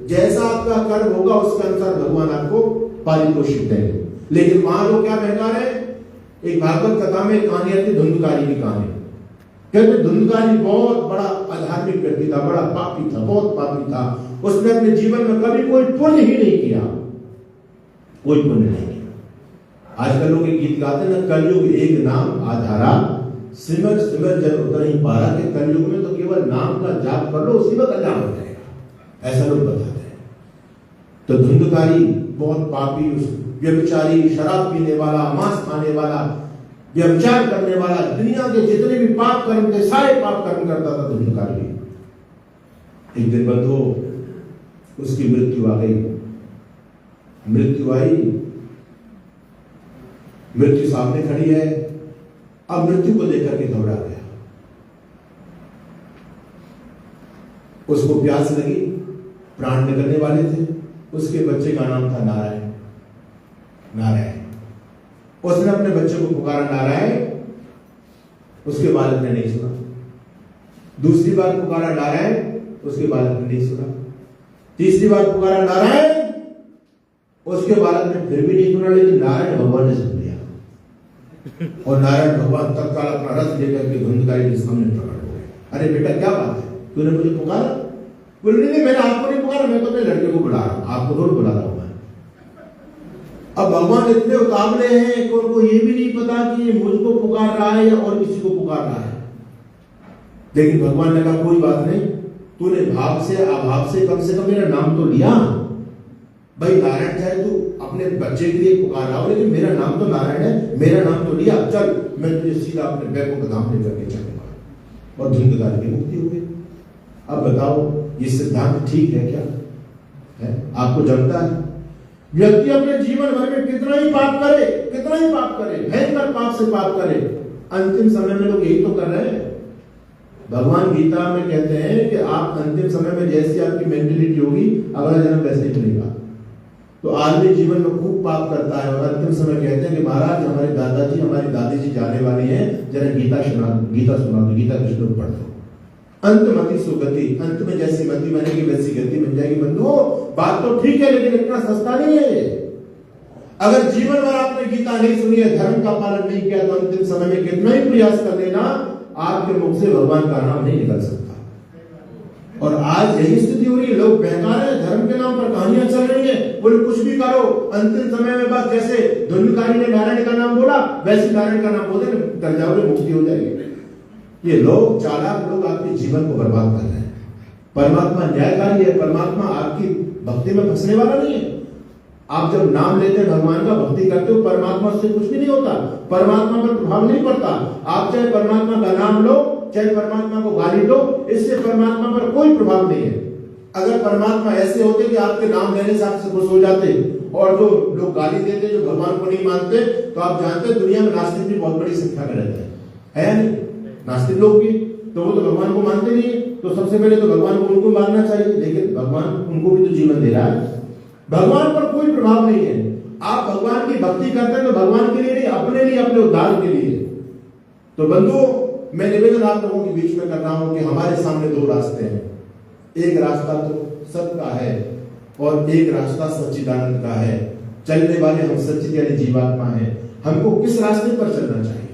[SPEAKER 1] जैसा आपका कर्म होगा उसके अनुसार भगवान आपको पारितोषिक देंगे। लेकिन वहां लोग क्या बहकार है? एक भागवत कथा में कहानी आती है धुंधकारी की कहानी। कहते धुंधकारी बहुत बड़ा आध्यात्मिक व्यक्ति था, बड़ा पापी था, बहुत पापी था। उसने अपने जीवन में कभी कोई पुण्य ही नहीं किया, कोई पुण्य नहीं किया। आजकल लोग एक गीत गाते हैं ना, कलयुग एक नाम आधारा, सिमर सिमर जन उतर ही पारा। के कलयुग में तो केवल नाम का जाप कर लो, उसी में कल्याण हो जाएगा, ऐसा लोग बताते हैं। तो धुंधकारी बहुत पापी, व्यभिचारी, शराब पीने वाला, मांस खाने वाला, व्यभिचार करने वाला, दुनिया के जितने भी पाप कर्म थे सारे पाप कर्म करता था धुंधकारी। एक दिन बंधु उसकी मृत्यु आ गई। मृत्यु आई, मृत्यु सामने खड़ी है। अब मृत्यु को लेकर के घबरा गया। उसको प्यास लगी, प्राण निकलने वाले थे। उसके बच्चे का नाम था नारायण। नारायण, उसने अपने बच्चे को पुकारा नारायण, उसके बालक ने नहीं सुना। दूसरी बार पुकारा नारायण, उसके बालक ने नहीं सुना। तीसरी बार पुकारा नारायण, उसके बालक ने फिर भी नहीं सुना। लेकिन नारायण भगवान ने सुन लिया और नारायण भगवान तत्काल अपना रथ लेकर के धुंधकारी के सामने प्रकट हो गए। अरे बेटा क्या बात है, तूने मुझे पुकारा? बोले नहीं, मैंने आपको नहीं पुकारा, मैं तो अपने लड़के को बुला रहा हूं, आपको थोड़ा बुला रहा हूं मैं। अब भगवान इतने उतावले हैं कि उनको ये भी नहीं पता कि ये मुझको पुकार रहा है या और किसी को पुकार रहा है। लेकिन भगवान ने कहा कोई बात नहीं, तूने भाव से अभाव से कम मेरा नाम तो लिया। भाई नारायण चाहे तू अपने बच्चे के लिए पुकार रहा हो, लेकिन मेरा नाम तो नारायण है, मेरा नाम तो लिया। चल मैं तुझे सीधा अपने बैकों का धाम लेकर के चलूंगा। और धुंधकारी की मुक्ति हो गई। अब बताओ ये सिद्धांत ठीक है क्या? है? आपको जमता है? व्यक्ति अपने जीवन भर में कितना ही पाप करे, कितना ही पाप करे, भयंकर पाप से पाप करे, अंतिम समय में लोग यही तो कर रहे हैं। भगवान गीता में कहते हैं कि आप अंतिम समय में जैसी आपकी मेंटेलिटी होगी अगला जन्म वैसे ही चलेगा। तो आदमी जीवन में खूब पाप करता है और अंतिम समय कहते हैं कि महाराज हमारे दादाजी हमारी दादी जी जाने वाली है, जरा गीता सुना दो, गीता के श्लोक पढ़ दो। अंतमति सुगति, अंत में जैसी मति बनेगी वैसी गति बन जाएगी। बंधुओं, बात तो ठीक है, लेकिन इतना सस्ता नहीं है। अगर जीवन भर आपने गीता नहीं सुनी है, धर्म का पालन नहीं किया, तो अंतिम समय में कितना ही प्रयास कर लेना, आपके मुख से भगवान का नाम नहीं निकल सकता। और आज यही स्थिति हो रही है, लोग बहका रहे हैं, धर्म के नाम पर कहानियां चल रही है, बोले कुछ भी करो, अंतिम समय में बस जैसे धुंधकारी ने नारायण का नाम बोला, वैसे नारायण का नाम बोले, कर जाओगे, मुक्ति हो जाएगी। ये लोग, चालाक लोग आपके जीवन को बर्बाद कर रहे हैं। परमात्मा न्यायकारी है, परमात्मा आपकी भक्ति में फंसने वाला नहीं है। आप जब नाम लेते हैं, भगवान का भक्ति करते हो, परमात्मा से कुछ भी नहीं होता, परमात्मा पर प्रभाव नहीं पड़ता। आप चाहे परमात्मा का नाम लो, चाहे परमात्मा को गाली दो, इससे परमात्मा पर कोई प्रभाव नहीं है। अगर परमात्मा ऐसे होते कि आपके नाम लेने से आपसे खुश हो जाते, और जो लोग गाली देते, जो भगवान को नहीं मानते, तो आप जानते हैं दुनिया में नास्तिक भी बहुत बड़ी संख्या में रहते हैं, है नहीं? नास्तिक लोग भी, तो वो तो भगवान को मानते नहीं है। तो सबसे पहले तो भगवान को उनको मानना चाहिए, लेकिन भगवान उनको भी तो जीवन दे रहा है, भगवान पर कोई प्रभाव नहीं है। आप भगवान की भक्ति करते हैं तो भगवान के लिए नहीं, अपने लिए, अपने उद्धार के लिए। तो बंधुओं, मैं निवेदन आप लोगों के बीच में कर रहा हूं कि हमारे सामने दो रास्ते हैं। एक रास्ता तो सत्य का है और एक रास्ता सच्चिदानंद का है। चलने वाले हम सच्चिद यानी जीवात्मा है। हमको किस रास्ते पर चलना चाहिए?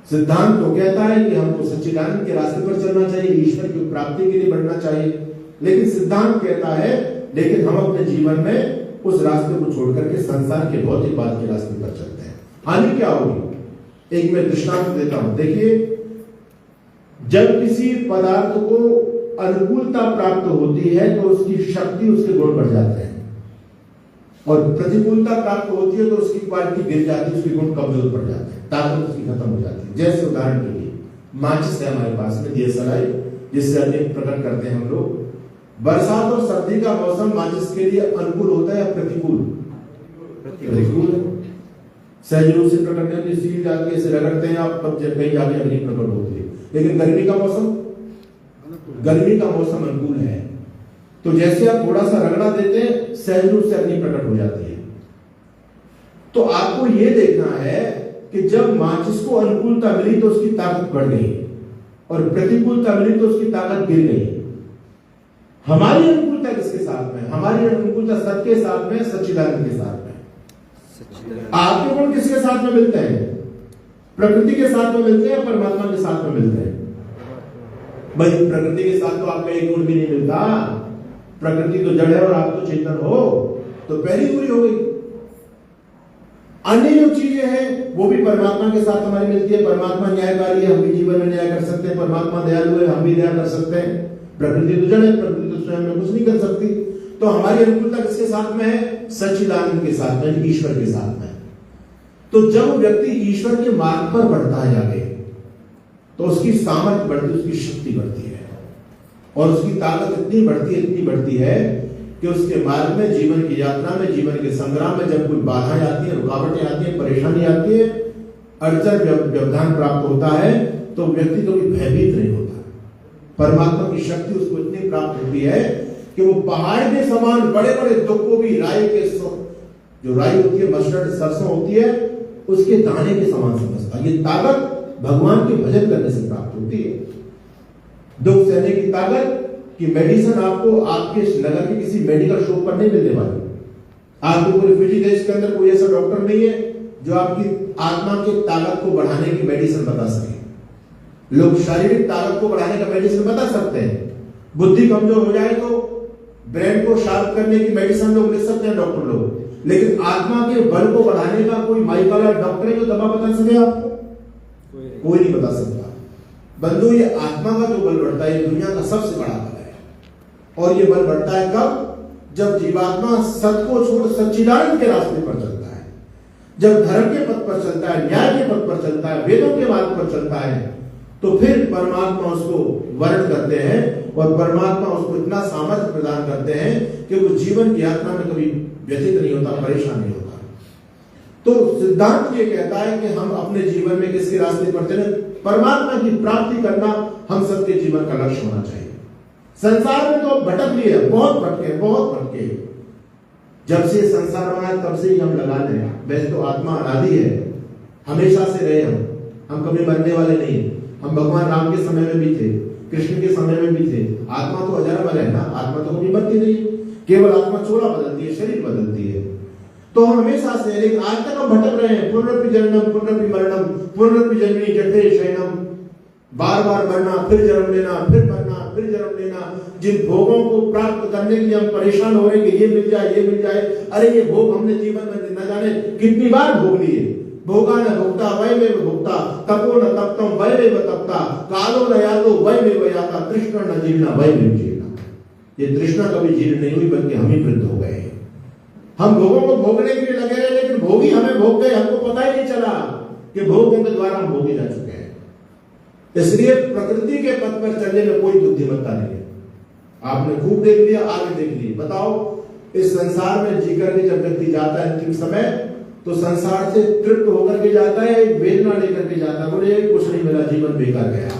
[SPEAKER 1] सिद्धांत तो कहता है कि हमको सच्चिदानंद के रास्ते पर चलना चाहिए, ईश्वर की प्राप्ति के लिए बढ़ना चाहिए। लेकिन सिद्धांत कहता है, लेकिन हम अपने जीवन में उस रास्ते को छोड़ करके संसार के भौतिकवाद के रास्ते पर चलते हैं। हानि क्या होगी? एक मैं दृष्टांत देता हूं। देखिए, जब किसी पदार्थ को अनुकूलता प्राप्त होती है तो उसकी शक्ति, उसके गुण बढ़ जाते हैं, और प्रतिकूलता प्राप्त होती है तो उसकी क्वालिटी गिर जाती है, उसके गुण कमजोर पड़ जाते हैं, ताकत उसकी खत्म हो जाती है। जैसे उदाहरण के लिए माचिस है हमारे पास में, DSLI, जिससे अनेक प्रकट करते हैं हम लोग। बरसात और सर्दी का मौसम माचिस के लिए अनुकूल होता है या प्रतिकूल? प्रतिकूल है। सहज रूप से प्रकट करने सील जाके ऐसे रगड़ते हैं आप, तब कहीं जाके अग्नि प्रकट होती है। लेकिन गर्मी का मौसम, गर्मी का मौसम अनुकूल है, तो जैसे आप थोड़ा सा रगड़ा देते हैं, सहज रूप से अग्नि प्रकट हो जाती है। तो आपको यह देखना है कि जब माचिस को अनुकूलता मिली तो उसकी ताकत बढ़ गई, और प्रतिकूलता मिली तो उसकी ताकत गिर गई। हमारी अनुकूलता किसके साथ में? हमारी अनुकूलता सत्य के साथ में, सच्चिदानंद के साथ में। आपके गुण किसके साथ में मिलते हैं? प्रकृति के साथ में मिलते हैं, परमात्मा के साथ में मिलते हैं। भाई, प्रकृति के साथ तो आपका एक गुण भी नहीं मिलता। प्रकृति तो जड़ है और आप तो चेतन हो, तो पहली पूरी हो गई। अन्य जो चीजें हैं वो भी परमात्मा के साथ हमारी मिलती है। परमात्मा न्यायकारी है, हम भी जीवन में न्याय कर सकते हैं। परमात्मा दयालु है, हम भी दया कर सकते हैं। प्रकृति तो जड़ है, प्रकृति तो स्वयं में कुछ नहीं कर सकती। तो हमारी अनुकूलता किसके साथ में है? सच्चिदानंद के साथ में, ईश्वर के साथ में। तो जब व्यक्ति ईश्वर के मार्ग पर बढ़ता है जाके, तो उसकी सामर्थ्य बढ़ती है, उसकी शक्ति बढ़ती है, और उसकी ताकत इतनी बढ़ती है कि उसके मार्ग में, जीवन की यात्रा में, जीवन के संग्राम में जब कोई बाधाएं आती है, रुकावटें आती है, परेशानी आती है, अड़चन व्यवधान प्राप्त होता है, तो व्यक्ति कभी भयभीत नहीं होता। परमात्मा की शक्ति उसको इतनी प्राप्त होती है कि वो पहाड़ के समान बड़े बड़े दुख को भी, राई के जो राई होती है, मस्टर्ड सरसों होती है, उसके दाने के समान समझता। ये ताकत भगवान के भजन करने से प्राप्त होती है। दुख सहने की ताकत की मेडिसिन आपको आपके नगर के किसी मेडिकल शॉप पर नहीं मिलने वाली। आपको पूरे फिजी देश के अंदर कोई ऐसा डॉक्टर नहीं है जो आपकी आत्मा की ताकत को बढ़ाने की मेडिसिन बता सके। लोग शारीरिक ताकत को बढ़ाने का मेडिसिन बता सकते हैं, बुद्धि कमजोर हो जाए तो ब्रेन को शार्प करने की मेडिसिन लोग ले सकते हैं, डॉक्टर लोग। लेकिन आत्मा के बल को बढ़ाने का कोई माइकल डॉक्टर है जो दवा बता सके आपको? कोई नहीं बता सकता। बंधु, ये आत्मा का जो बल बढ़ता है, ये दुनिया का सबसे बड़ा बल है। और ये बल बढ़ता है कब? जब जीवात्मा सत्य को छोड़ सच्चिदानंद के रास्ते पर चलता है, जब धर्म के पथ पर चलता है, न्याय के पथ पर चलता है, वेदों के मार्ग पर चलता है, तो फिर परमात्मा उसको वर्ण करते हैं, और परमात्मा उसको इतना सामर्थ्य प्रदान करते हैं कि वो जीवन की यात्रा में कभी व्यथित नहीं होता, परेशान नहीं होता। तो सिद्धांत ये कहता है कि हम अपने जीवन में किसके रास्ते पर चले? परमात्मा की प्राप्ति करना हम सबके जीवन का लक्ष्य होना चाहिए। संसार में तो भटक लिए, बहुत भटके। जब से संसार बना तब से ही हम लगा लें। वैसे तो आत्मा अनादि है, हमेशा से रहे हम कभी मरने वाले नहीं। हम भगवान राम के समय में भी थे, कृष्ण के समय में भी थे। आत्मा तो अजर है ना, आत्मा तो कभी मरती नहीं, केवल आत्मा चोला बदलती है, शरीर बदलती है। तो हम हमेशा से, लेकिन आज तक हम भटक रहे हैं। पुनरपि जननम पुनरपि मरणम पुनरपि जननी जठरे शयनम, बार बार मरना, फिर जन्म लेना, फिर मरना, फिर जन्म लेना। जिन भोगों को प्राप्त करने के लिए हम परेशान हो रहे हैं कि ये मिल जाए, ये मिल जाए। अरे ये भोग हमने जीवन में न जाने कितनी बार भोग लिए। भोगा न भोक्ता वय में भोक्ता, तपो न तप्तम वय में तप्ता, कालो न यादो वय में याता, तृष्णा न जीर्णा वय में जीर्णा। ये तृष्णा कभी जीर्ण नहीं हुई, बल्कि हम ही वृद्ध हो गए। हम भोगों को भोगने के लिए लगे रहे, लेकिन भोगी हमें भोग गए, हमको पता ही नहीं चला कि भोगों के द्वारा हम भोगे जा चुके हैं। इसलिए प्रकृति के पथ पर चलने में कोई बुद्धिमत्ता नहीं है। आपने खूब देख लिया, आगे देख लिया। बताओ, इस संसार में जीकर के जब व्यक्ति जाता है अंतिम समय, तो संसार से तृप्त होकर के जाता है, एक वेदना लेकर के जाता है, बोले कुछ नहीं मिला, जीवन बेकार गया।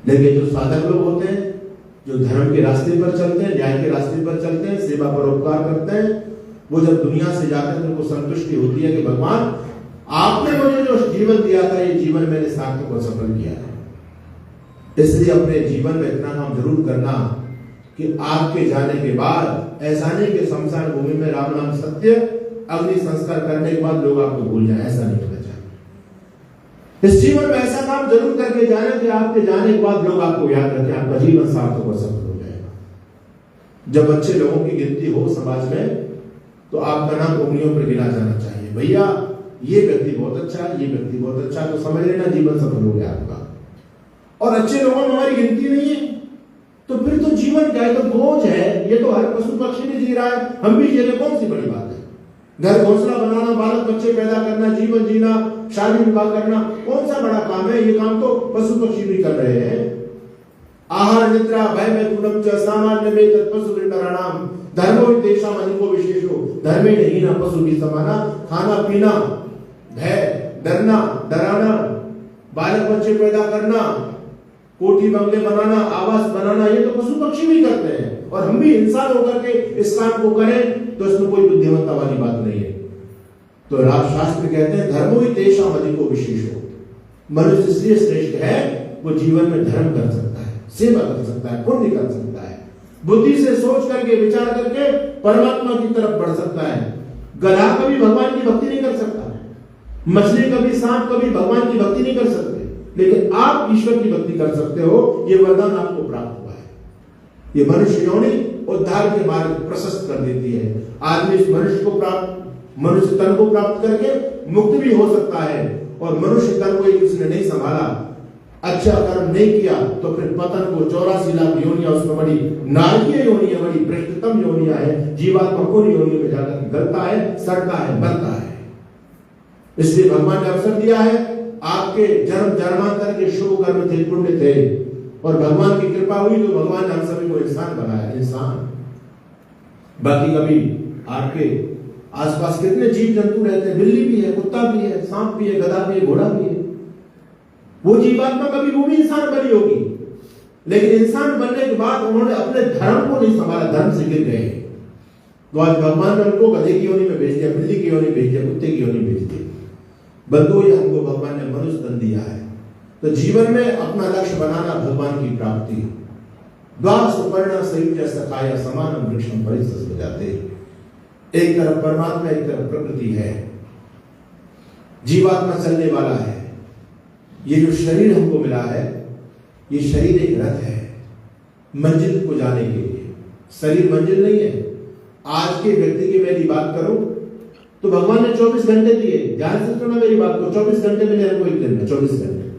[SPEAKER 1] लेकिन जो साधक लोग होते हैं, जो धर्म के रास्ते पर चलते हैं, न्याय के रास्ते पर चलते हैं, सेवा परोपकार करते हैं, वो जब दुनिया से जाते हैं तो उनको संतुष्टि होती है कि भगवान आपने मुझे जो जीवन दिया था, ये जीवन मैंने सार्थक और सफल किया है। इसलिए अपने जीवन में इतना काम जरूर करना कि आपके जाने के बाद ऐसा नहीं कि शमशान भूमि में राम नाम सत्य, अग्नि संस्कार करने के बाद लोग आपको भूल जाए, ऐसा नहीं होना चाहिए। इस जीवन में ऐसा काम जरूर करके जाने कि आपके जाने के बाद लोग आपको याद रखें, आपका जीवन सार्थक और सफल हो जाएगा। जब अच्छे लोगों की गिनती हो समाज में, तो आपका नाम उंगलियों पर गिना जाना चाहिए। भैया ये व्यक्ति बहुत अच्छा है, ये व्यक्ति बहुत अच्छा है, तो समझ लेना जीवन सफल हो गया आपका। और अच्छे लोगों में हमारी गिनती नहीं है, तो फिर तो जीवन क्या है, तो बोझ है। ये तो हर पशु पक्षी भी जी रहा है, हम भी जी रहे, कौन सी बड़ी बात है। घर घोंसला बनाना, बालक बच्चे पैदा करना, जीवन जीना, शादी विवाह करना, कौन सा बड़ा काम है। ये काम तो पशु पक्षी भी कर रहे हैं। आहार निद्रा भय में पूनम च सामान्य में तत्पशु नराणाम, धर्मो देशम अनिको विशेषो, धर्मे नहीं ना पशु की समाना। खाना पीना, भय, डरना, डराना, बालक बच्चे पैदा करना, कोठी बंगले बनाना, आवास बनाना, ये तो पशु पक्षी भी करते हैं। और हम भी इंसान होकर के इस काम को करें, तो इसमें कोई बुद्धिमत्ता वाली बात नहीं है। तो शास्त्र कहते हैं धर्मो ही देशम अधिको विशेषो, मनुष्य इसलिए श्रेष्ठ है, वो जीवन में धर्म कर सकता है, सेवा कर सकता है, पुण्य कर सकता है, बुद्धि से सोच करके विचार करके परमात्मा की तरफ बढ़ सकता है। गधा कभी भगवान की भक्ति नहीं कर सकता, मछली कभी, सांप कभी भगवान की भक्ति नहीं कर सकते, लेकिन आप ईश्वर की भक्ति कर सकते हो। ये वरदान आपको प्राप्त हुआ है। ये मनुष्य योनि उद्धार के मार्ग प्रशस्त कर देती है। आदमी इस मनुष्य तन को प्राप्त करके मुक्त भी हो सकता है। और मनुष्य तन को यदि उसने नहीं संभाला, अच्छा कर्म नहीं किया, तो फिर पतन को 84 लाख योनियां, उसमें बड़ी नारकीय योनियां, बड़ी भ्रष्टतम योनियां है। जीवात्मा को योनियों में जाकर गलता है, सड़ता है, बनता है। इसलिए भगवान ने अवसर दिया है, आपके जन्म जन्मांतर के शुभ कर्म थे, पुण्य थे, और भगवान की कृपा हुई तो भगवान ने हम सभी को इंसान बनाया, इंसान। बाकी कभी आपके आसपास कितने जीव जंतु रहते हैं, बिल्ली भी है, कुत्ता भी है, सांप भी है, गधा भी है, घोड़ा भी है। वो जीवात्मा कभी वो भी इंसान बनी होगी, लेकिन इंसान बनने के बाद उन्होंने अपने धर्म को नहीं संभाला, धर्म से गिर गए। तो आज भगवान ने उनको गधे की योनि में भेज दिया, बिल्ली की योनि भेज दिया, कुत्ते की योनि भेज दिया। बंधु, ये हमको भगवान ने मनुष्य तन दिया है, तो जीवन में अपना लक्ष्य बनाना भगवान की प्राप्ति। द्वार सुपर्ण संयुज सखाया समानम वृक्षम परिसस बजाते। एक तरफ परमात्मा, एक तरफ प्रकृति है। जीवात्मा चलने वाला है। ये जो शरीर हमको मिला है, ये शरीर एक रथ है मंजिल को जाने के लिए। शरीर मंजिल नहीं है। आज के व्यक्ति की मैं बात करूं तो भगवान ने 24 घंटे दिए। ध्यान से सुनो मेरी बात को। 24 घंटे मिले हमको एक दिन में, 24 घंटे।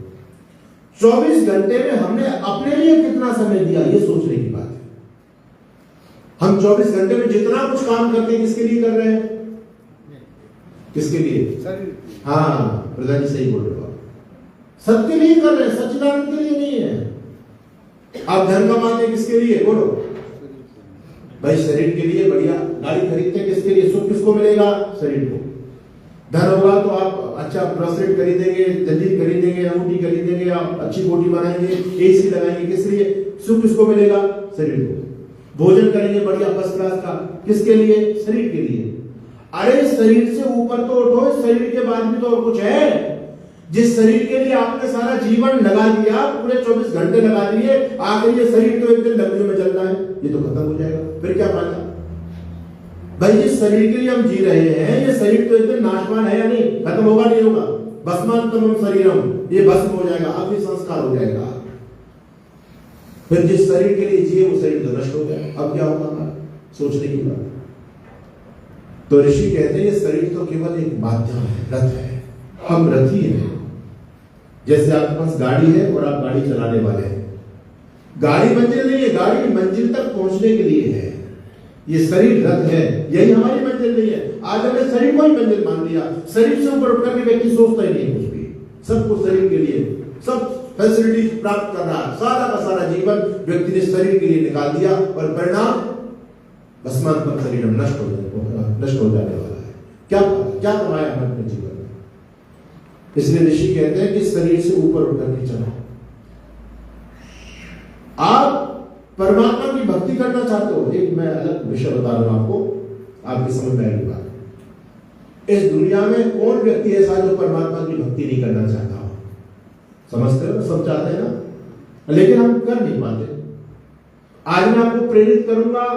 [SPEAKER 1] 24 घंटे में हमने अपने लिए कितना समय दिया, ये सोचने की बात है। हम 24 घंटे में जितना कुछ काम करते हैं, किसके लिए कर रहे हैं? किसके लिए? हाँ, प्रधान जी सही बोल रहे हो। सबके लिए कर रहे हैं, सच्चिदानंद के लिए नहीं है। आप धन कमाते किसके लिए? बोलो भाई, शरीर के लिए। बढ़िया गाड़ी खरीदते हैं किसके लिए? सुख किसको मिलेगा? शरीर को। धन होगा तो आप अच्छा ब्रेसलेट खरीदेंगे, जंजीर खरीदेंगे, अंगूठी खरीदेंगे, आप अच्छी कोठी बनाएंगे, एसी लगाएंगे, किस लिए? सुख किसको मिलेगा? शरीर को। भोजन करेंगे बढ़िया फर्स्ट क्लास का, किसके लिए? शरीर के लिए। अरे शरीर से ऊपर तो उठो, शरीर के बाद भी तो और कुछ है। जिस शरीर के लिए आपने सारा जीवन लगा दिया, पूरे 24 घंटे लगा दिए, आखिर ये शरीर तो एक दिन लकड़ियों में चलना है, ये तो खत्म हो जाएगा, फिर क्या फायदा? भाई जिस शरीर के लिए हम जी रहे हैं, ये शरीर तो एक दिन नाशवान है या नहीं? खत्म होगा नहीं होगा? भस्मांतम शरीरम, ये भस्म हो जाएगा, अभी संस्कार हो जाएगा। फिर जिस शरीर के लिए जिए वो शरीर तो नष्ट हो गया, अब क्या होगा हमारा? सोचने की बात। तो ऋषि कहते हैं ये शरीर तो केवल एक माध्यम है, रथ है, हम रथी हैं। जैसे आपके पास गाड़ी है और आप गाड़ी चलाने वाले हैं, गाड़ी मंजिल नहीं है, गाड़ी मंजिल तक पहुंचने के लिए है। ये शरीर रथ है, यही हमारी मंजिल नहीं है। आज हमने शरीर को ही मंजिल मान लिया, शरीर से ऊपर उठकर के व्यक्ति सोचता ही नहीं कुछ भी, सब कुछ शरीर के लिए, सब फैसिलिटी प्राप्त कर रहा है, सारा का सारा जीवन व्यक्ति ने शरीर के लिए निकाल दिया और परिणाम भस्मांतम शरीर नष्ट हो जाने वाला है। क्या कमाया हम अपने जीवन में? इसलिए ऋषि कहते हैं कि शरीर से ऊपर उठकर के चलो। आप परमात्मा की भक्ति करना चाहते हो, एक मैं अलग विषय बता रहा हूं आपको, आपकी समझ में आएगी बात। इस दुनिया में कौन व्यक्ति ऐसा जो परमात्मा की भक्ति नहीं करना चाहता हो? समझते हो? सब चाहते हैं ना, लेकिन हम कर नहीं पाते। आज मैं आपको प्रेरित करूंगा,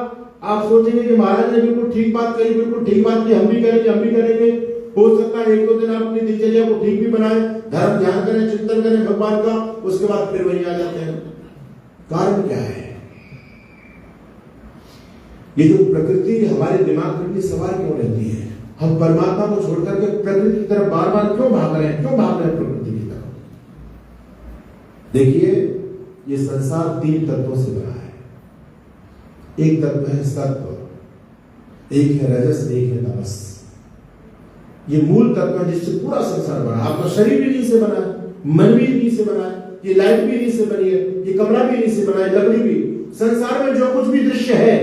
[SPEAKER 1] आप सोचेंगे कि महाराज ने बिल्कुल ठीक बात कही, बिल्कुल ठीक बात की, हम भी करेंगे। हो सकता है एक दो दिन आप अपनी दिनचर्या को ठीक भी बनाए, धर्म ध्यान करें, चिंतन करें भगवान का, उसके बाद फिर वहीं आ जाते हैं। कारण क्या है? ये जो प्रकृति हमारे दिमाग पर इतनी सवार क्यों रहती है? हम परमात्मा को छोड़कर के प्रकृति की तरफ बार बार क्यों भाग रहे हैं? प्रकृति की तरफ? देखिए, ये संसार 3 तत्वों से बना है। एक तत्व है सत्व, एक है रजस, एक है तमस। ये मूल तत्व है जिससे पूरा संसार बना। आपका शरीर भी इन्हीं से बना है, मन भी इन्हीं से बना है, ये लाइट भी इन्हीं से बनी है, ये कमरा भी इन्हीं से बना है, लकड़ी भी। संसार में जो कुछ भी दृश्य है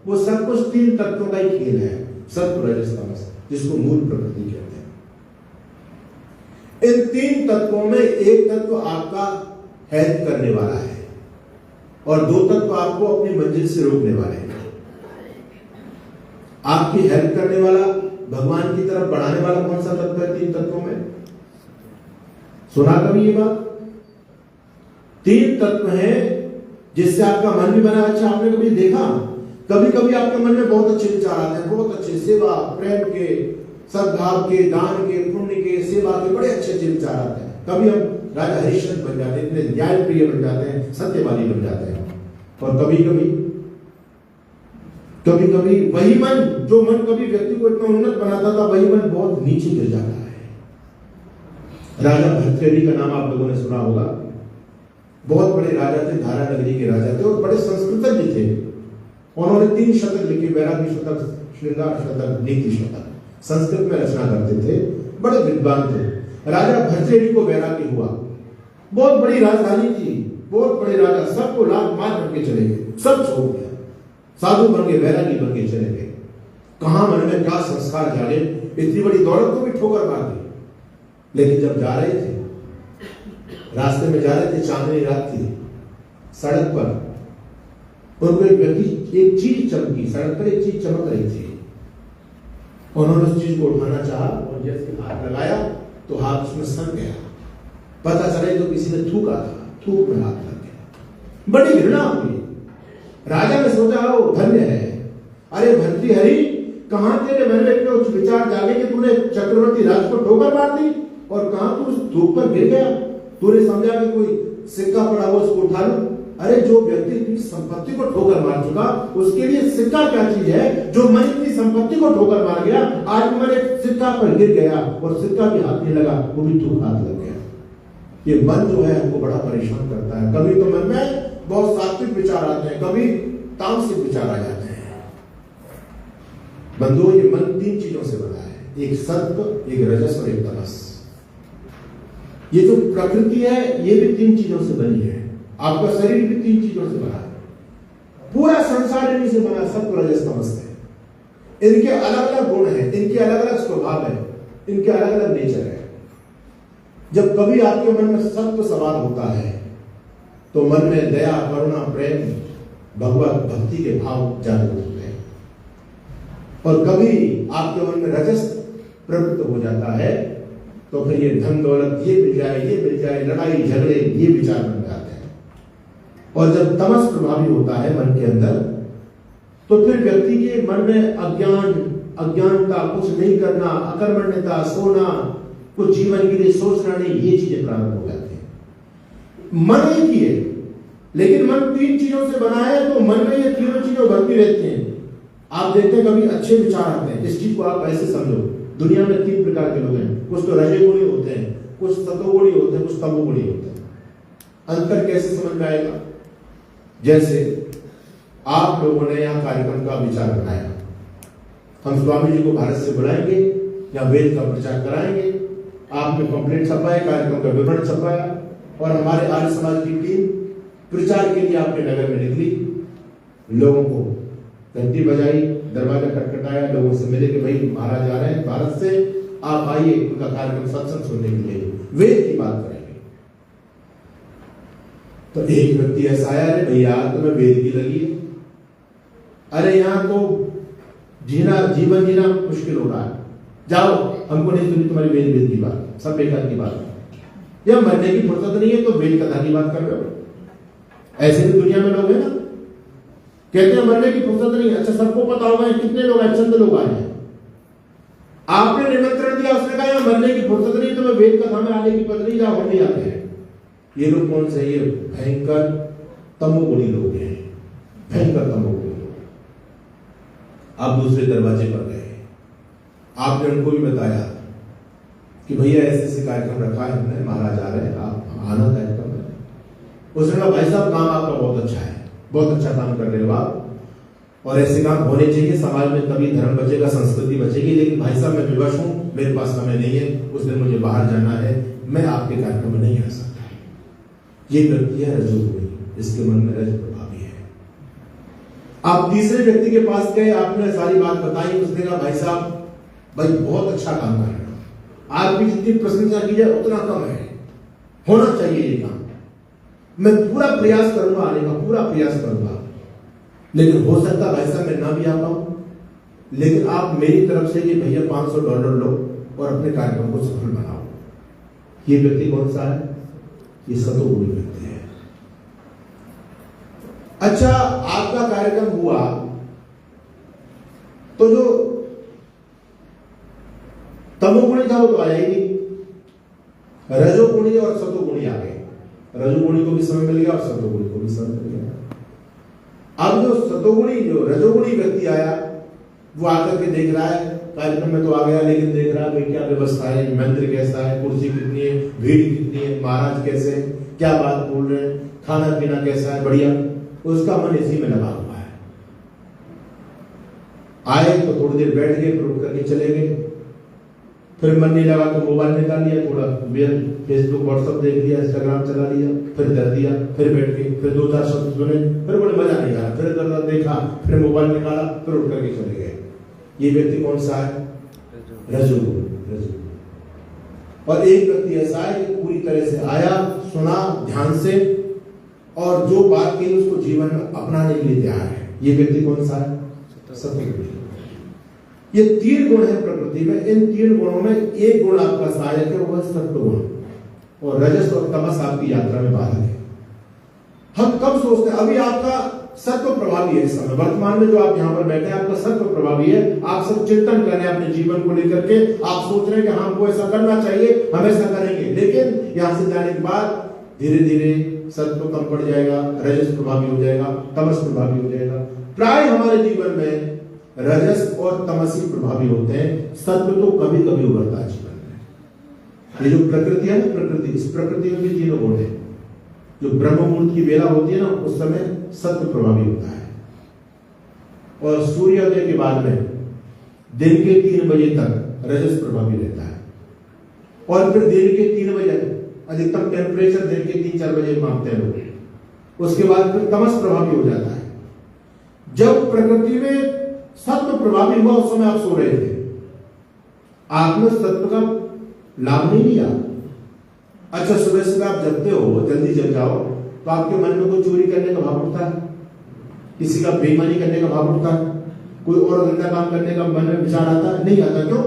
[SPEAKER 1] वो सब कुछ 3 तत्वों का ही खेल है, सत्व रजस तमस, जिसको मूल प्रकृति कहते हैं। इन 3 तत्वों में एक तत्व आपका हेल्प करने वाला है और 2 तत्व आपको अपनी मंजिल से रोकने वाले हैं। आपकी हेल्प करने वाला, भगवान की तरफ बढ़ाने वाला कौन सा तत्व है 3 तत्वों में? सुना कभी ये बात? 3 तत्व हैं जिससे आपका मन भी बना। अच्छा, आपने कभी देखा, कभी कभी आपके मन में बहुत अच्छे विचार आते हैं, बहुत अच्छे सेवा, प्रेम के, सद्भाव के, दान के, पुण्य के, सेवा के बड़े अच्छे अच्छे विचार आते हैं। कभी हम राजा हरिश्चंद्र बन जाते हैं, इतने न्याय प्रिय बन जाते हैं, सत्यवादी बन जाते हैं। और कभी कभी वही मन, जो मन कभी व्यक्ति को इतना उन्नत बनाता था, वही मन बहुत नीचे गिर जाता है। राजा भर्तृहरि का नाम आप लोगों ने सुना होगा। बहुत बड़े राजा थे, धारा नगरी के राजा थे और बड़े संस्कृतज्ञ थे। उन्होंने 3 शतक लिखे, वैरागी शतक, श्रृंगार शतक, नीति शतक, संस्कृत में रचना करते थे, बड़े विद्वान थे। राजा भर्तृहरि को वैरागी हुआ, बहुत बड़ी राजधानी थी, बहुत बड़े राजा, सबको लात मार करके चले गए, सब छोड़ दिया, साधु बन गए, वैरागी बन के चले गए। कहां मन में क्या संस्कार जागे, इतनी बड़ी दौलत को भी ठोकर मार दी। लेकिन जब जा रहे थे, रास्ते में जा रहे थे, चांदनी रात थी, सड़क पर उनको एक व्यक्ति, एक चीज चमकी, सड़क पर एक चीज चमक रही थी। उन्होंने उस चीज को उठाना चाहा और जैसे हाथ लगाया तो हाथ उसमें सन गया। पता चला तो किसी ने थूका था, थूक में हाथ लग गया। बड़ी घृणा हुई। राजा ने सोचा वो धन्य है, अरे भर्तृहरि, कहां तेरे मन में इतने विचार जागे कि तूने चक्रवर्ती राज को ठोकर मार दी, और कहां तू उस धूप पर गिर गया। तूने समझा कि कोई सिक्का पड़ा हुआ उसको उठा लूं। अरे जो व्यक्ति अपनी संपत्ति को ठोकर मार चुका, उसके लिए सिक्का क्या चीज है? जो मन अपनी संपत्ति को ठोकर मार गया, आज मन एक सिक्का पर गिर गया और सिक्का भी हाथ नहीं लगा, वो भी थूक हाथ लग गया। ये मन जो है हमको बड़ा परेशान करता है। कभी तो मन में बहुत सात्विक विचार आते हैं, कभी तामसिक विचार आ जाते हैं। बंधुओं, ये मन 3 चीजों से बना है, एक सत्व, एक रजस और एक तमस। ये जो प्रकृति है ये भी 3 चीजों से बनी है। आपका शरीर भी 3 चीजों से बना है, पूरा संसार इन्हीं से बना, सत्व रजस तमस है। इनके अलग अलग गुण हैं, इनके अलग अलग स्वभाव है, इनके अलग अलग नेचर है। जब कभी आपके मन में सत्व सवार होता है तो मन में दया, करुणा, प्रेम, भगवत भक्ति के भाव जागृत होते हैं। और कभी आपके मन में रजस प्रवृत्त हो जाता है तो फिर ये धन दौलत ये मिल जाए, लड़ाई झगड़े ये विचार बन जाते हैं। और जब तमस प्रभावी होता है मन के अंदर तो फिर व्यक्ति के मन में अज्ञानता, कुछ नहीं करना, अकर्मण्यता, सोना, कुछ जीवन के लिए सोचना नहीं, ये चीजें प्रारंभ हो जाती हैं। मन एक ही है लेकिन मन 3 चीजों से बना है तो मन में ये तीनों चीजें बढ़ती रहती हैं। आप देखते हैं कभी अच्छे विचार आते हैं, इस चीज को आप ऐसे समझो, दुनिया में 3 प्रकार के लोग हैं, कुछ तो रजोगुणी होते हैं, कुछ सतोगुणी होते हैं, कुछ तमोगुणी होते हैं। अंतर कैसे समझ में आएगा? जैसे आप लोगों ने यहाँ कार्यक्रम का विचार बनाया, हम स्वामी जी को भारत से बुलाएंगे या वेद का प्रचार कराएंगे, आपने पंपलेट छपाया, कार्यक्रम का विवरण छपाया और हमारे आर्य समाज की टीम प्रचार के लिए आपके नगर में निकली, लोगों को घंटी बजाई, दरवाजा खटखटाया, लोगों से मिले कि भाई महाराज आ रहे हैं भारत से, आप आइए उनका कार्यक्रम सत्संग सुनने के लिए, वेद की बात करेंगे। तो एक व्यक्ति ऐसा आया, अरे भैया तुम्हें वेद की लगी है, अरे यहाँ तो जीवन जीना मुश्किल हो रहा है, जाओ, हमको नहीं सुनी तुम्हारी वेद की बात, सब बेकार की बात है, या मरने की फुर्सत नहीं है तो वेद कथा की बात कर रहे हो। ऐसे भी दुनिया में लोग हैं ना, कहते हैं मरने की फुर्सत नहीं है। अच्छा, सबको पता होगा कितने लोग आए, चंद लोग आए हैं, आपने निमंत्रण दिया, उसने कहा मरने की फुर्सत नहीं तो मैं वेद कथा में आने की पत्नी, जाओ, हम नहीं आते हैं। ये लोग कौन से? ये भयंकर तमोगुणी लोग हैं, भयंकर तमोगुणी लोग। आप दूसरे दरवाजे पर गए, आपने उनको भी बताया कि भैया ऐसे ऐसे कार्यक्रम रखा है हमने, महाराज आ रहे हैं, आप आना कार्यक्रम में। उसने कहा भाई साहब काम आपका बहुत अच्छा है, बहुत अच्छा काम कर रहे हो आप, और ऐसे काम होने चाहिए समाज में, तभी धर्म बचेगा, संस्कृति बचेगी। लेकिन भाई साहब मैं विवश हूं, मेरे पास समय नहीं है, उस दिन मुझे बाहर जाना है, मैं आपके कार्यक्रम में नहीं आ सकता। ये व्यक्ति है रजोगुणी, इसके मन में रज प्रभावी है। आप तीसरे व्यक्ति के पास गए, आपने सारी बात बताई, उसने कहा भाई साहब भाई बहुत अच्छा काम कर रहे हो, आपकी जितनी प्रशंसा की जाए उतना कम है, होना चाहिए ये काम, मैं पूरा प्रयास करूंगा आने का, पूरा प्रयास करूंगा, लेकिन हो सकता भाई साहब मैं ना भी आ पाऊं, लेकिन आप मेरी तरफ से ये भैया $500 लो और अपने कार्यक्रम को सफल बनाओ। ये व्यक्ति कौन सा है? ये सतोगुणी व्यक्ति है। अच्छा, आपका कार्यक्रम हुआ तो जो तमोगुणी था वो तो आया ही नहीं, रजोगुणी और सतोगुणी आ गए। रजोगुणी को भी समय मिल गया और सतोगुणी को भी समय मिल गया। अब जो सतोगुणी, जो रजोगुणी व्यक्ति आया, वो आकर के देख रहा है, कार्यक्रम में तो आ गया, लेकिन देख रहा है क्या व्यवस्था है, मंदिर कैसा है, कुर्सी कितनी है, भीड़ कितनी है, महाराज कैसे हैं, क्या बात बोल रहे हैं, खाना पीना कैसा है, बढ़िया, उसका मन इसी में लगा हुआ है। आए तो थोड़ी देर बैठ गए, फिर उठ करके चले गए, फिर मन नहीं लगा तो मोबाइल निकाल लिया, थोड़ा फेसबुक व्हाट्सएप देख लिया, इंस्टाग्राम चला लिया, फिर दर दिया, फिर बैठ गए, फिर 2-4 शब्द सुने, फिर बड़े मजा नहीं आया, फिर दर देखा, फिर मोबाइल निकाला, फिर उठ करके चले गए। ये व्यक्ति कौन सा है? रजोगुणी। और एक व्यक्ति ऐसा है कि पूरी तरह से आया, सुना ध्यान से, और जो बात की उसको जीवन में अपनाने के लिए तैयार है। ये व्यक्ति कौन सा है? सतोगुणी। ये 3 गुण है प्रकृति में, इन 3 गुणों में एक गुण आपका सहायक है, वह सत्वगुण, और रजस और तमस आपकी यात्रा में बाधक है। हम कब सोचते हैं? अभी आपका सत्व प्रभावी है, इस समय वर्तमान में जो आप यहाँ पर बैठे हैं आपका सत्व प्रभावी है, आप सब चिंतन कर रहे हैं अपने जीवन को लेकर के, आप सोच रहे हैं कि हमको ऐसा करना चाहिए, हम ऐसा करेंगे, लेकिन यहाँ से जाने के बाद धीरे धीरे सत्व कम पड़ जाएगा, रजस प्रभावी हो जाएगा, तमस प्रभावी हो जाएगा। प्राय हमारे जीवन में रजस और तमसी प्रभावी होते हैं, सत्व तो कभी कभी उभरता है जीवन में। ये जो प्रकृति है ना, प्रकृति, इस प्रकृति में भी 3 गुण है। जो ब्रह्म मुहूर्त की वेला होती है ना, उस समय सत्व प्रभावी होता है, और सूर्योदय के बाद में दिन के 3 बजे तक रजस प्रभावी रहता है, और फिर दिन के 3 बजे अधिकतम टेम्परेचर दिन के 3-4 बजे मापते हैं लोग, उसके बाद फिर तमस प्रभावी हो जाता है। जब प्रकृति में सत्व प्रभावी हुआ उस समय आप सो रहे थे, आपने सत्व का लाभ नहीं लिया। अच्छा, सुबह सुबह आप जगते हो, जल्दी जग जाओ, तो आपके मन में कोई चोरी करने का भाव उठता है, किसी का बेईमानी करने का भाव उठता है, कोई और गंदा काम करने का मन में विचार आता है? नहीं आता। क्यों?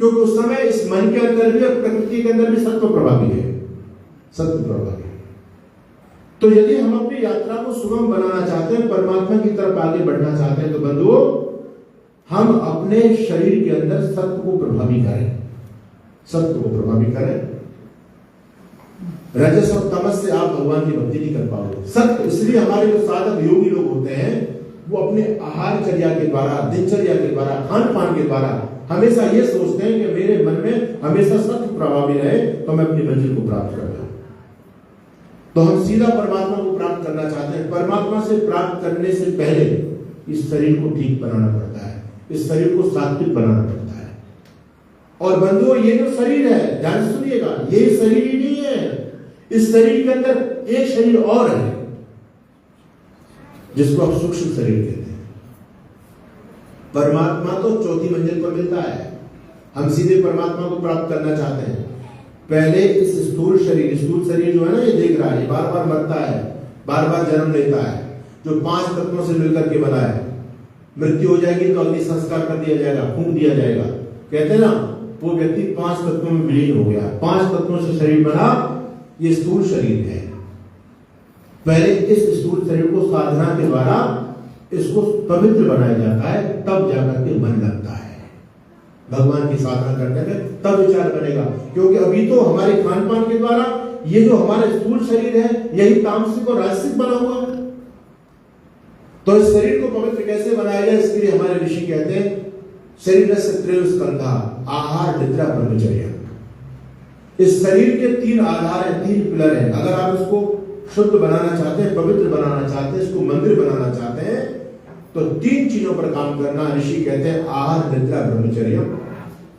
[SPEAKER 1] क्योंकि उस समय इस मन के अंदर भी और प्रकृति के अंदर भी सत्व प्रभावी है, सत्व प्रभावी है। तो यदि हम अपनी यात्रा को सुगम बनाना चाहते हैं, परमात्मा की तरफ आगे बढ़ना चाहते हैं, तो बंधुओं हम अपने शरीर के अंदर सत्व को प्रभावी करें, सत्व को प्रभावी करें। रजस और तमस से आप भगवान की भक्ति नहीं कर पाओगे। सत्य इसलिए हमारे जो साधक योगी लोग होते हैं वो अपने आहारचर्या के द्वारा, दिनचर्या के द्वारा, खान पान के द्वारा हमेशा ये सोचते हैं कि मेरे मन में हमेशा सत्य प्रभावी रहे तो मैं अपनी मंजिल को प्राप्त कर पाऊं। तो हम सीधा परमात्मा को प्राप्त करना चाहते हैं। परमात्मा से प्राप्त करने से पहले इस शरीर को ठीक बनाना पड़ता है, इस शरीर को सात्विक बनाना पड़ता है। और बंधुओं ये जो शरीर है, ध्यान से सुनिएगा, ये शरीर ही नहीं है, इस शरीर के अंदर एक शरीर और है जिसको आप सूक्ष्म शरीर कहते हैं। परमात्मा तो चौथी मंजिल पर मिलता है। हम सीधे परमात्मा को प्राप्त करना चाहते हैं, पहले इस स्थूल शरीर जो है ना, ये देख रहा है, ये बार बार मरता है, बार बार जन्म लेता है, जो 5 तत्वों से मिलकर के बना है। मृत्यु हो जाएगी तो अग्नि संस्कार कर दिया जाएगा, फूंक दिया जाएगा। कहते हैं ना, वो व्यक्ति 5 तत्वों में विलीन हो गया, 5 तत्वों से शरीर बना, ये स्थूल शरीर है। पहले इस स्थूल शरीर को साधना के द्वारा इसको पवित्र बनाया जाता है, तब जाकर के मन लगता है। भगवान की साधना करने में तब विचार बनेगा, क्योंकि अभी तो हमारे खान पान के द्वारा ये जो हमारा स्थूल शरीर है यही तामसिक और राजसिक बना हुआ है। तो इस शरीर को पवित्र कैसे बनाया जाए, इसके लिए हमारे ऋषि कहते हैं शरीर से त्रयोस्कंधा, आहार निद्रा ब्रह्मचर्य। इस शरीर के 3 आधार हैं, 3 पिलर हैं। अगर आप इसको शुद्ध बनाना चाहते हैं, पवित्र बनाना चाहते हैं, इसको मंदिर बनाना चाहते हैं, तो 3 चीजों पर काम करना। ऋषि कहते हैं आहार निद्रा ब्रह्मचर्य।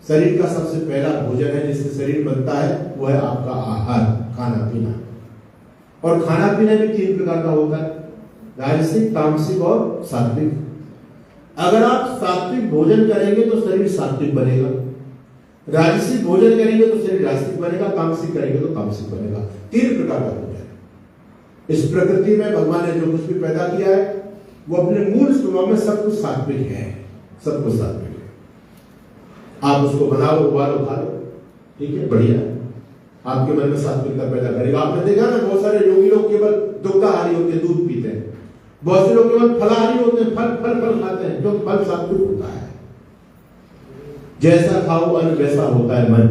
[SPEAKER 1] शरीर का सबसे पहला भोजन है जिससे शरीर बनता है, वो है आपका आहार, खाना पीना। और खाना पीना भी 3 प्रकार का होता है, राजसिक, तामसिक और सात्विक। अगर आप सात्विक भोजन करेंगे तो शरीर सात्विक बनेगा, राजसिक भोजन करेंगे तो शरीर राजसिक बनेगा, तामसिक करेंगे तो तामसिक बनेगा। 3 प्रकार का भोजन। इस प्रकृति में भगवान ने जो कुछ भी पैदा किया है वो अपने मूल स्वभाव में सब कुछ सात्विक है, सब कुछ सात्विक है। आप उसको बनाओ, उबालो, खा लो, ठीक है, बढ़िया है, आपके मन में सात्विकता पैदा करेगा। आपने देखा ना, बहुत सारे योगी लोग केवल दुग्धाहारी होते हैं, दूध पीते हैं। बहुत से लोग केवल फलाहारी होते हैं, फल खाते हैं, जो फल सात्विक होता है। जैसा खाओ अन्न वैसा होता है मन।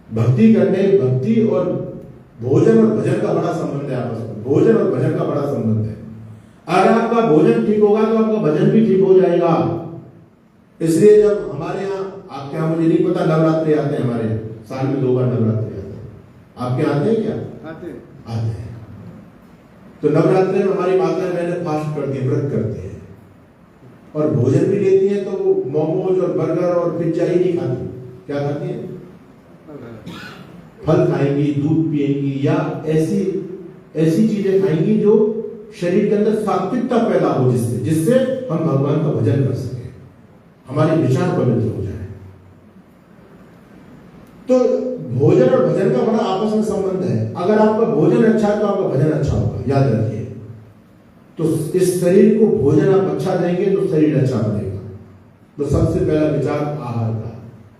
[SPEAKER 1] भक्ति और भोजन और भजन का बड़ा संबंध है आपस में, भोजन और भजन का बड़ा संबंध है। अगर आपका भोजन ठीक होगा तो आपका भजन भी ठीक हो जाएगा। इसलिए जब हमारे यहाँ, आपके यहाँ मुझे नहीं पता, नवरात्रि आते हैं हमारे, साल में 2 बार नवरात्रि आते हैं। आपके आते हैं क्या? आते हैं। तो नवरात्रि में हमारी माताएं बहनें फास्ट करती हैं, व्रत करती हैं और भोजन भी लेती हैं, तो वो मोमोज और बर्गर और पिज्जा ही नहीं खाती। क्या खाती है? फल खाएंगी, दूध पिएंगी, या ऐसी चीजें खाएंगी जो शरीर के अंदर सात्विकता पैदा हो, जिससे हम भगवान का भजन कर सके, हमारे विचार पवित्र हो जाए। तो भोजन और भजन का बड़ा आपस में संबंध है। अगर आपका भोजन अच्छा है तो आपका भजन अच्छा होगा, याद रखिए। तो इस शरीर को भोजन आप अच्छा देंगे तो शरीर अच्छा बनेगा। तो सबसे पहला विचार आहार का।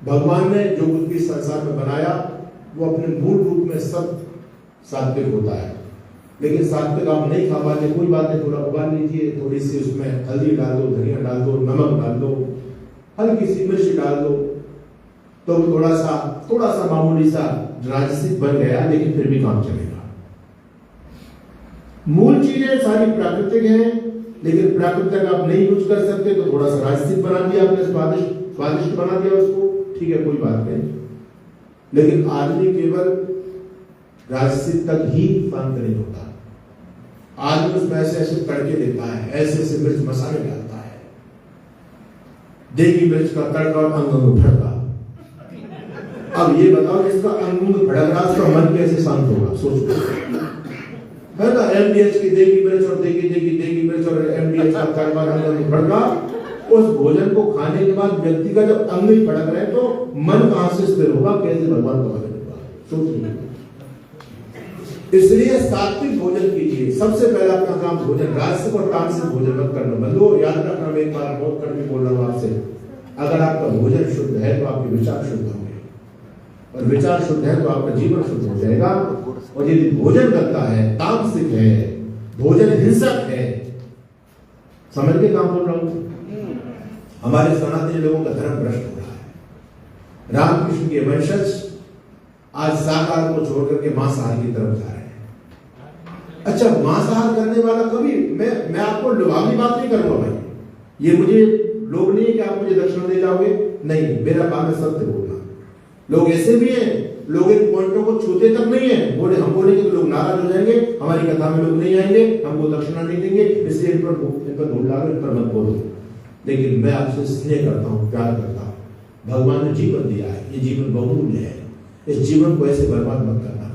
[SPEAKER 1] भगवान ने जो कुछ भी संसार में बनाया वो अपने मूल रूप में सब सात्विक होता है, लेकिन सात्विक आप नहीं खा पाते, कोई बात नहीं, थोड़ा उबाल लीजिए, थोड़ी सी उसमें हल्दी डाल दो, धनिया डाल दो, नमक डाल दो, हल्की सी मिर्च डाल दो, तो थोड़ा सा मामूली सा राजसिक बन गया, लेकिन फिर भी काम चलेगा। मूल चीजें सारी प्राकृतिक हैं, लेकिन प्राकृतिक आप नहीं यूज कर सकते तो थोड़ा सा राजसिक बना दिया आपने, स्वादिष्ट बना दिया उसको, ठीक है, कोई बात नहीं। लेकिन आदमी केवल राजसिक तक ही शांत नहीं होता। आदमी उसमें ऐसे तड़के देता है, ऐसे मिर्च मसाले डालता है, देगी मिर्च का तड़का और अंग भड़का। अब ये बताओ, जिसका अंग भड़क रहा उसका मन कैसे शांत होगा? सोचो, है ना? एमडीएच की देगी मिर्च और देगी मिर्च और एमडीएच का तड़का, अंग भड़का। उस भोजन को खाने के बाद व्यक्ति का जब अंग ही भड़क रहे तो मन कहां से स्थिर होगा, कैसे भगवान का भजन होगा? सोचिए। इसलिए सात्विक भोजन कीजिए। सबसे पहला अपना काम भोजन, राजसिक और तामसिक भोजन मत करना। बंधुओं, याद रखना, मैं एक बार बहुत कड़वी बोल रहा हूं आपसे, अगर आपका भोजन शुद्ध है तो आपके विचार शुद्ध होंगे, और विचार शुद्ध है तो आपका जीवन शुद्ध हो जाएगा। और यदि भोजन करता है, तामसिक है, भोजन हिंसक है, समझ के काम बोल रहा हूं, हमारे सनातनी लोगों का धर्म भ्रष्ट हो रहा है। रामकृष्ण के वंशज आज शाकाहार को छोड़कर के मांसाहार की तरफ जा रहे हैं। अच्छा, मांसाहार करने वाला कभी मैं आपको लुभावनी बात नहीं करूंगा भाई, ये मुझे लोग नहीं है कि आप मुझे दक्षिणा दे जाओगे, नहीं, मेरा काम है सत्य बोलना। लोग ऐसे भी हैं, लोग इन पॉइंटों को छूते तक नहीं है, हम बोलेंगे तो लोग नाराज हो जाएंगे, हमारी कथा में लोग नहीं आएंगे, हमको दक्षिणा नहीं देंगे, इसलिए इन पर धूल डालो, इन पर मत बोलो। लेकिन मैं आपसे स्नेह करता हूँ, प्यार करता हूँ। भगवान ने जीवन दिया है, ये जीवन बहुमूल्य है, इस जीवन को ऐसे बर्बाद मत करना।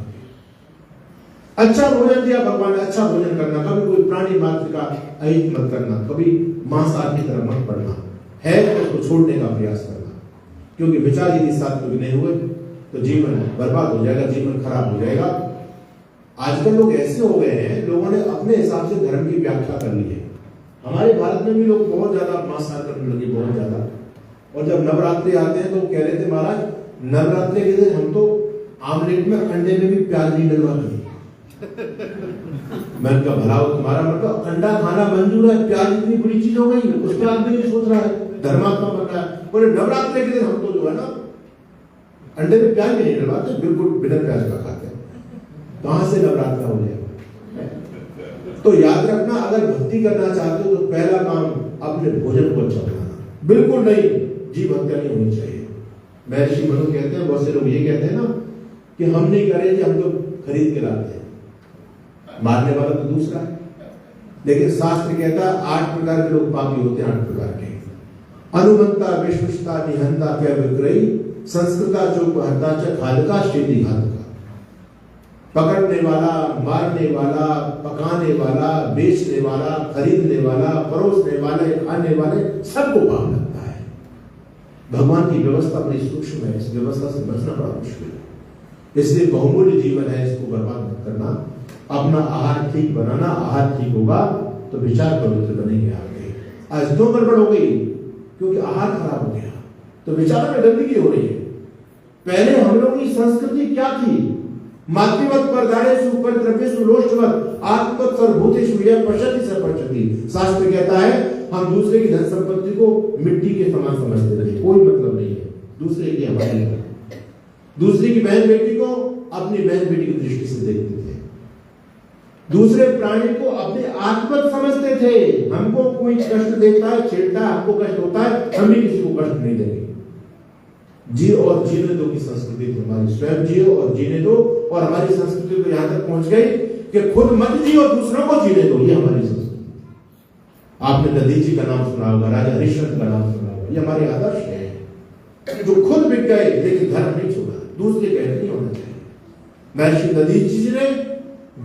[SPEAKER 1] अच्छा भोजन दिया भगवान ने, अच्छा भोजन करना, कभी कोई प्राणी मात्र का अहित मत करना, कभी मांसाहार की तरफ मत पड़ना, है तो उसको छोड़ने का प्रयास करना। क्योंकि विचार यदि सात्विक नहीं हुए तो जीवन बर्बाद हो जाएगा, जीवन खराब हो जाएगा। आजकल लोग ऐसे हो गए हैं, लोगों ने अपने हिसाब से धर्म की व्याख्या कर ली है। हमारे भारत में भी लोग बहुत ज्यादा मांसाहार करने लगे, बहुत ज्यादा। और जब नवरात्रि आते हैं तो कह रहे थे महाराज, नवरात्रि के दिन हम तो आमलेट में अंडे में भी प्याज नहीं डलवाते। मैं उनका भला हो तुम्हारा, मतलब अंडा खाना मंजूर है, प्याज इतनी बुरी चीज हो गई, उस पर आदमी नहीं सोच रहा है, धर्मात्मा बन रहा है। बोले नवरात्रि के दिन हम तो जो है ना अंडे में प्याज भी नहीं डलवाते, बिल्कुल बिना प्याज का खाते हैं। कहां से नवरात्रा हो जाएगा? तो याद रखना, अगर भक्ति करना चाहते हो तो पहला काम अपने भोजन को अच्छा बनाना, बिल्कुल नहीं, जीव हत्या नहीं होनी चाहिए। महर्षि मनु कहते हैं, बहुत से लोग ये कहते हैं ना कि हम नहीं करेंगे, हम तो खरीद के लाते हैं, मारने वाला तो दूसरा है। लेकिन शास्त्र कहता है 8 प्रकार के लोग पापी होते हैं, 8 प्रकार के। अनुमंता, विश्वस्ता, निहंता, क्या विक्रयी, संस्कृता, चोपहर्ता, खादका, शेती घातका। पकड़ने वाला, मारने वाला, पकाने वाला, बेचने वाला, खरीदने वाला, परोसने वाले, खाने वाले, सबको पाप लगता है। भगवान की व्यवस्था बड़ी सूक्ष्म है, इस व्यवस्था से बचना बड़ा मुश्किल है। इसलिए बहुमूल्य जीवन है, इसको बर्बाद मत करना। अपना आहार ठीक बनाना, आहार ठीक होगा तो विचार पवित्र बनेंगे आगे। आज दो गड़बड़ हो गई क्योंकि आहार खराब हो गया, तो विचारों में गंदगी हो रही है। पहले हम लोगों की संस्कृति क्या थी? मातृवत परदारेषु उपद्रवेषु लोष्टवत आत्मवत सर्वभूतेषु यः पश्यति स पश्यति। शास्त्र कहता है हम दूसरे की धन संपत्ति को मिट्टी के समान समझते थे, कोई मतलब नहीं है दूसरे की, हमारी दूसरी की बहन बेटी को अपनी बहन बेटी की दृष्टि से देखते थे, दूसरे प्राणी को अपने आत्मवत समझते थे। हमको कोई कष्ट देता है, छेड़ता है, हमको कष्ट होता है, हम भी किसी को कष्ट नहीं देंगे। जी और जीने दो की संस्कृति थी हमारी, स्वयं जियो और जीने दो। और हमारी संस्कृति तो यहां तक पहुंच गई कि खुद मत जियो, दूसरों को जीने दो, ये हमारी संस्कृति। आपने दधीची का नाम सुना होगा, राजा हरिश्चंद्र का नाम सुना होगा, ये हमारे आदर्श है जो खुद बिक गए लेकिन धर्म नहीं छोड़ा, दूसरे कहते नहीं होना चाहिए। महर्षि दधीची जी ने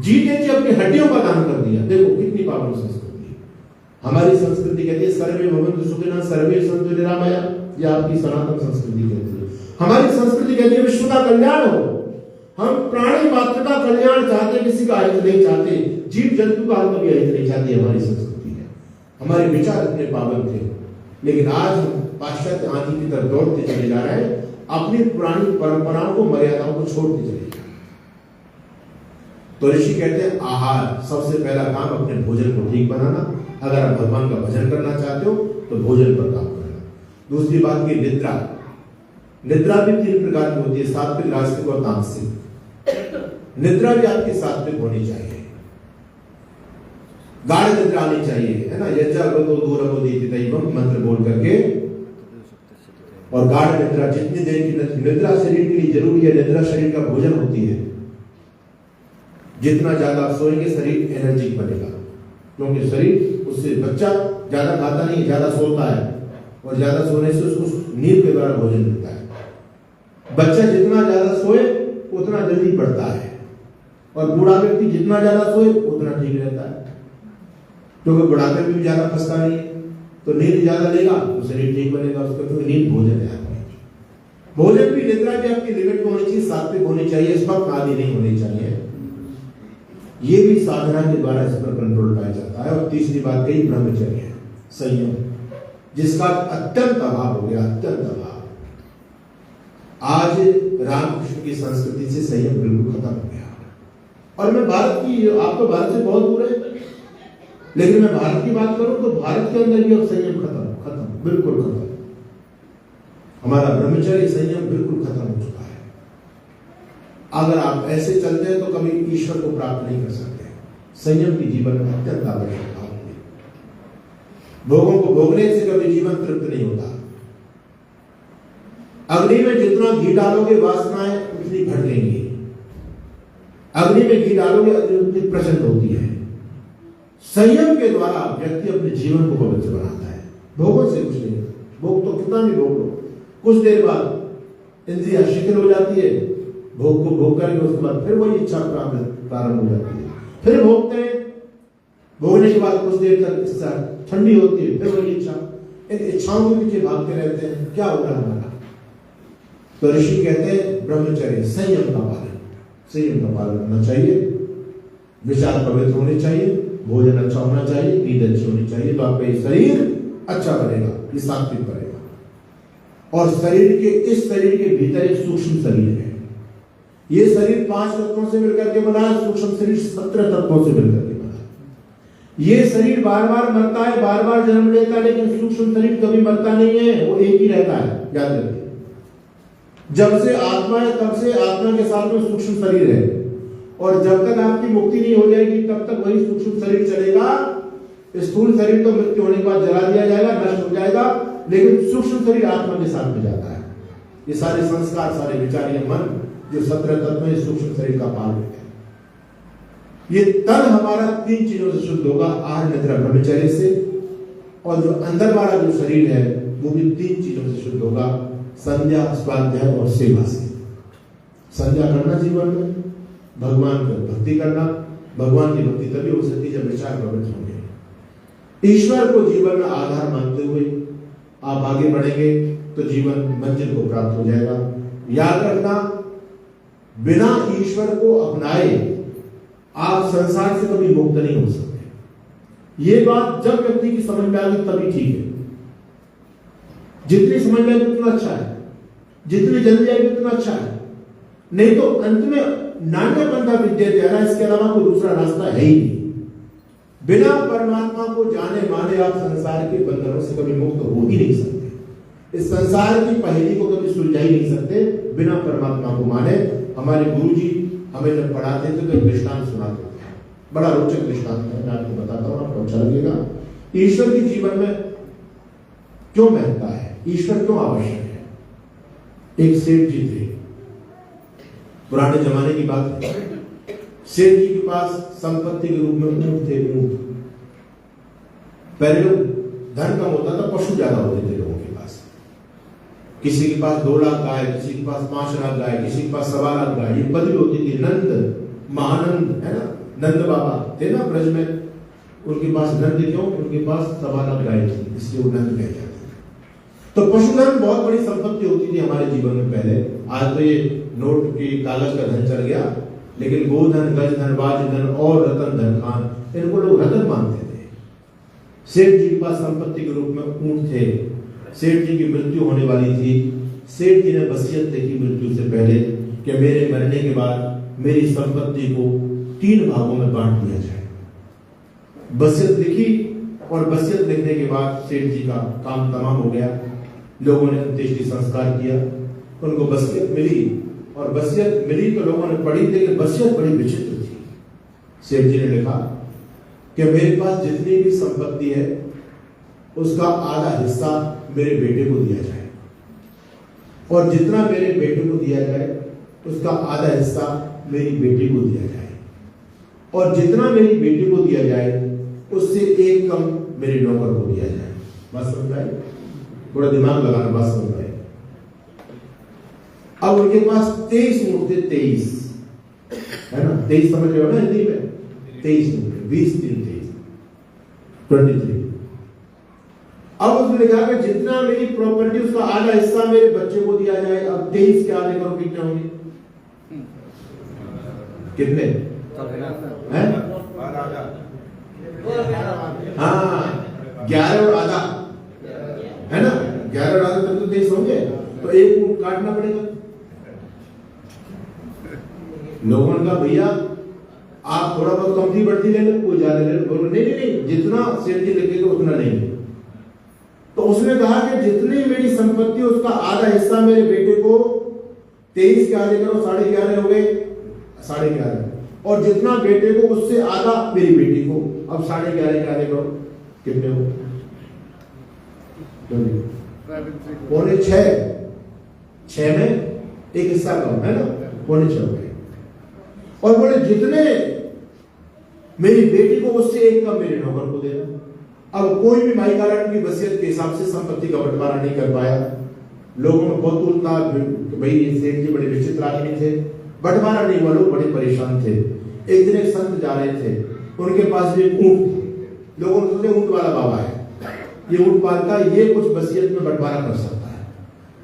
[SPEAKER 1] जीते जी अपनी हड्डियों का दान कर दिया। देखो कितनी पावन संस्कृति है हमारी। संस्कृति कहती है सर्वे भवन्तु सुखिनः सर्वे सन्तु निरामया, ये आपकी सनातन संस्कृति कहती है। हमारी संस्कृति कहती है विश्व का कल्याण हो। हम प्राणी मात्र का कल्याण चाहते, किसी का हित नहीं चाहते, जीव जंतु का कभी हित नहीं चाहती, हमारी संस्कृति है। हमारे विचार इतने पावन थे, लेकिन आज हम पाश्चात्य आदि की तरफ दौड़ते चले जा रहे हैं, अपनी पुरानी परंपराओं को, मर्यादाओं को छोड़ते चले जा रहे हैं। तो ऋषि कहते हैं आहार, सबसे पहला काम अपने भोजन को ठीक बनाना। अगर आप भगवान का भजन करना चाहते हो तो भोजन पर काम करना। दूसरी बात की निद्रा। निद्रा भी 3 प्रकार की होती है, सात्विक, राजसिक और तामसिक। निद्रा भी आपकी सात्विक होनी चाहिए, गाढ़ निद्रा आनी चाहिए, है ना। यज्ञागतो दूरमोदिति दैवम मंत्र बोल करके, और गाढ़ निद्रा, जितनी देर की निद्रा शरीर के लिए जरूरी है। निद्रा शरीर का भोजन होती है। जितना ज्यादा सोएंगे शरीर एनर्जिक बनेगा, क्योंकि शरीर उससे, बच्चा ज्यादा खाता नहीं, ज्यादा सोता है, और ज्यादा सोने से उसको नींद के द्वारा भोजन मिलता है। बच्चा जितना ज्यादा सोए उतना जल्दी बढ़ता है, और बूढ़ा व्यक्ति जितना ज्यादा सोए उतना ठीक रहता है, क्योंकि बुढ़ापे में भी ज्यादा फंसता नहीं है। तो नींद ज्यादा लेगा तो शरीर ठीक बनेगा उसका, क्योंकि नींद भोजन है। भोजन भी, निद्रा भी आपकी लिमिट में होनी चाहिए, सात्विक होनी चाहिए, इस वक्त आदि नहीं होनी चाहिए। ये भी साधना के द्वारा इस पर कंट्रोल पाया जाता है। और तीसरी बात कही ब्रह्मचर्य, संयम। जिसका अत्यंत अभाव हो गया, अत्यंत अभाव। आज रामकृष्ण की संस्कृति से संयम बिल्कुल खत्म हो गया। और मैं भारत की, आप तो भारत से बहुत दूर है, लेकिन मैं भारत की बात करूं तो भारत के अंदर भी अब संयम खत्म, बिल्कुल खत्म। हमारा ब्रह्मचर्य संयम बिल्कुल खत्म हो चुका है। अगर आप ऐसे चलते हैं तो कभी ईश्वर को प्राप्त नहीं कर सकते। संयम की जीवन में अत्यंत आवश्यकता होगी। भोगों को भोगने से कभी जीवन तृप्त नहीं होता। अग्नि में जितना घी डालोगे वासनाएं उतनी भड़केंगी। अग्नि में घी डालोगे उतनी प्रचंड होती है। संयम के द्वारा व्यक्ति अपने जीवन को पवित्र बनाता है। भोगों से कुछ नहीं, भोग तो कितना भी भोग लो, कुछ देर बाद इंद्रिया शिथिल हो जाती है। भोग को भोग करेंगे, उसके बाद फिर वही इच्छा प्रारंभ हो जाती है। फिर भोगते हैं, भोगने के बाद कुछ देर तक इच्छा ठंडी होती है, फिर वही इच्छा। इन इच्छाओं के पीछे भागते रहते हैं। क्या हो रहा है हमारा? तो ऋषि कहते हैं ब्रह्मचर्य, संयम का पालन, संयम का पालन करना चाहिए। विचार पवित्र होने चाहिए, भोजन अच्छा होना चाहिए, नींद अच्छी होनी चाहिए, तो आपका ये शरीर अच्छा बनेगा, ये सात्विक बनेगा। और शरीर के, इस शरीर के भीतर एक सूक्ष्म शरीर है। ये शरीर 5 तत्वों से मिलकर के बना है, सूक्ष्म शरीर 17 तत्वों से मिलकर के बना है। ये शरीर बार बार मरता है, बार बार जन्म लेता है, लेकिन सूक्ष्म शरीर कभी मरता नहीं है, वो एक ही रहता है। याद रखिए, जब से आत्मा है तब से आत्मा के साथ में सूक्ष्म शरीर है। और जब तक आपकी मुक्ति नहीं हो जाएगी तब तक वही सूक्ष्म शरीर चलेगा। स्थूल शरीर तो मृत्यु होने के बाद जला दिया जाएगा, नष्ट हो जाएगा, लेकिन सूक्ष्म शरीर आत्मा के साथ में जाता है। ये सारे संस्कार, सारे विचार, ये मन जो 17 तत्व में सूक्ष्म शरीर का पालन है। ये तन हमारा 3 चीजों से शुद्ध होगा, आहार निद्रा ब्रह्मचर्य से। और जो अंदर वाला जो शरीर है वो भी 3 चीजों से शुद्ध होगा, संध्या, स्वाध्याय और सेवा से। संध्या करना जीवन में, भगवान को भक्ति करना। भगवान की भक्ति तभी हो सकती है जब विचार पवित्र होंगे। ईश्वर को जीवन में आधार मानते हुए आप आगे बढ़ेंगे तो जीवन मंजिल को प्राप्त हो जाएगा। याद रखना, बिना ईश्वर को अपनाए आप संसार से कभी मुक्त नहीं हो सकते। ये बात जब व्यक्ति की समझ में आएगी तभी ठीक है। जितनी समझ में आएगी उतना अच्छा है, जितनी जल्दी आएगी उतना अच्छा है। नहीं तो अंत में नान्य पंथा विद्यते, इसके अलावा कोई दूसरा रास्ता है ही नहीं। बिना परमात्मा को जाने माने आप संसार के बंधनों से कभी मुक्त हो ही नहीं सकते। इस संसार की पहेली को कभी सुलझा ही नहीं सकते बिना परमात्मा को माने। हमारे गुरुजी हमें जब पढ़ाते थे तो एक दृष्टांत सुनाते थे, बड़ा रोचक दृष्टांत है, मैं आपको बताता हूँ, आपको अच्छा लगेगा। ईश्वर के जीवन में क्यों महत्ता है, ईश्वर क्यों आवश्यक है। एक सेठ जी थे, पुराने जमाने की बात है। सेठ जी के पास संपत्ति के रूप में ऊंट थे, ऊंट। पहले धन कम होता था, पशु ज्यादा होते थे लोगों के पास। किसी के पास 2 लाख गाय, किसी के पास 5 लाख गाय, किसी के पास 1.25 लाख गाय। ये पदवी होती थी। नंद, महानंद है ना, नंद बाबा थे ना ब्रज में, उनके पास नंद क्यों, उनके पास 1.25 लाख गाय थी, इसलिए वो नंद कह जाते थे। तो पशुधन बहुत बड़ी संपत्ति होती थी हमारे जीवन में पहले। आज तो ये नोट की कागज का धन चल गया, लेकिन गोधन, गजधन, वाजधन और रतन धन खान, इनको लोग रतन मानते थे। सेठ जी के पास संपत्ति के रूप में ऊंट थे। सेठ जी की मृत्यु होने वाली थी। सेठ जी ने वसीयत देखी मृत्यु से पहले कि मेरे मरने के बाद मेरी संपत्ति को 3 भागों में बांट दिया जाए। वसीयत लिखी और वसीयत लिखने के बाद सेठ जी का काम तमाम हो गया। लोगों ने अंत्येष्टि संस्कार किया, उनको वसीयत मिली और वसीयत मिली तो लोगों ने पढ़ी, लेकिन वसीयत बड़ी विचित्र थी। सेठ जी ने लिखा कि मेरे पास जितनी भी संपत्ति है उसका आधा हिस्सा मेरे बेटे को दिया जाए, और जितना मेरे बेटे को दिया जाए उसका आधा हिस्सा मेरी बेटी को दिया जाए, और जितना मेरी बेटी को दिया जाए उससे 1 कम मेरे नौकर को दिया जाए। बात समझ आई? थोड़ा दिमाग लगाना, बात समझ आई? अब उनके पास 23 ऊंट थे, 23 है ना, 23 समझ रहे हो ना हिंदी में? 23 ऊंट, 20 3 23। अब उसने कहा कि जितना मेरी प्रॉपर्टी उसका आधा हिस्सा मेरे बच्चे को दिया जाए। अब 23 के आधे करो कितने होंगे? कितने हैं? हाँ, 11 और आधा 11 राजा तक तो 23 होंगे, तो एक ऊँट काटना पड़ेगा। लोगों ने कहा भैया आप थोड़ा बहुत कमती बढ़ती ले लो, कोई ज्यादा ले लो। बोलो नहीं नहीं नहीं, जितना सेठ जी लिखेगा उतना नहीं। तो उसने कहा कि जितनी मेरी संपत्ति उसका आधा हिस्सा मेरे बेटे को 23 के आधे करो, 11.5 हो गए, 11.5, और जितना बेटे को उससे आधा मेरी बेटी को, अब 11.5 के आधे करो, कितने हो? 6.25, 6 में एक हिस्सा कम है ना, 6.25 हो गए। और बोले जितने मेरी बेटी को उससे एक कम मेरे नौकर को देना। अब कोई भी भाई कारण की वसीयत के हिसाब से संपत्ति का बंटवारा नहीं कर पाया। लोगों में बहुत उल्टा, भाई ये सेठ जी बड़े विचित्र आदमी थे, बंटवारा नहीं हुआ, लोग बड़े परेशान थे। एक दिन एक संत जा रहे थे, उनके पास भी एक ऊंट, लोगों ने सोचे ऊंट वाला बाबा है, ये ऊंट पालता है, ये कुछ वसीयत में बंटवारा कर सकता है।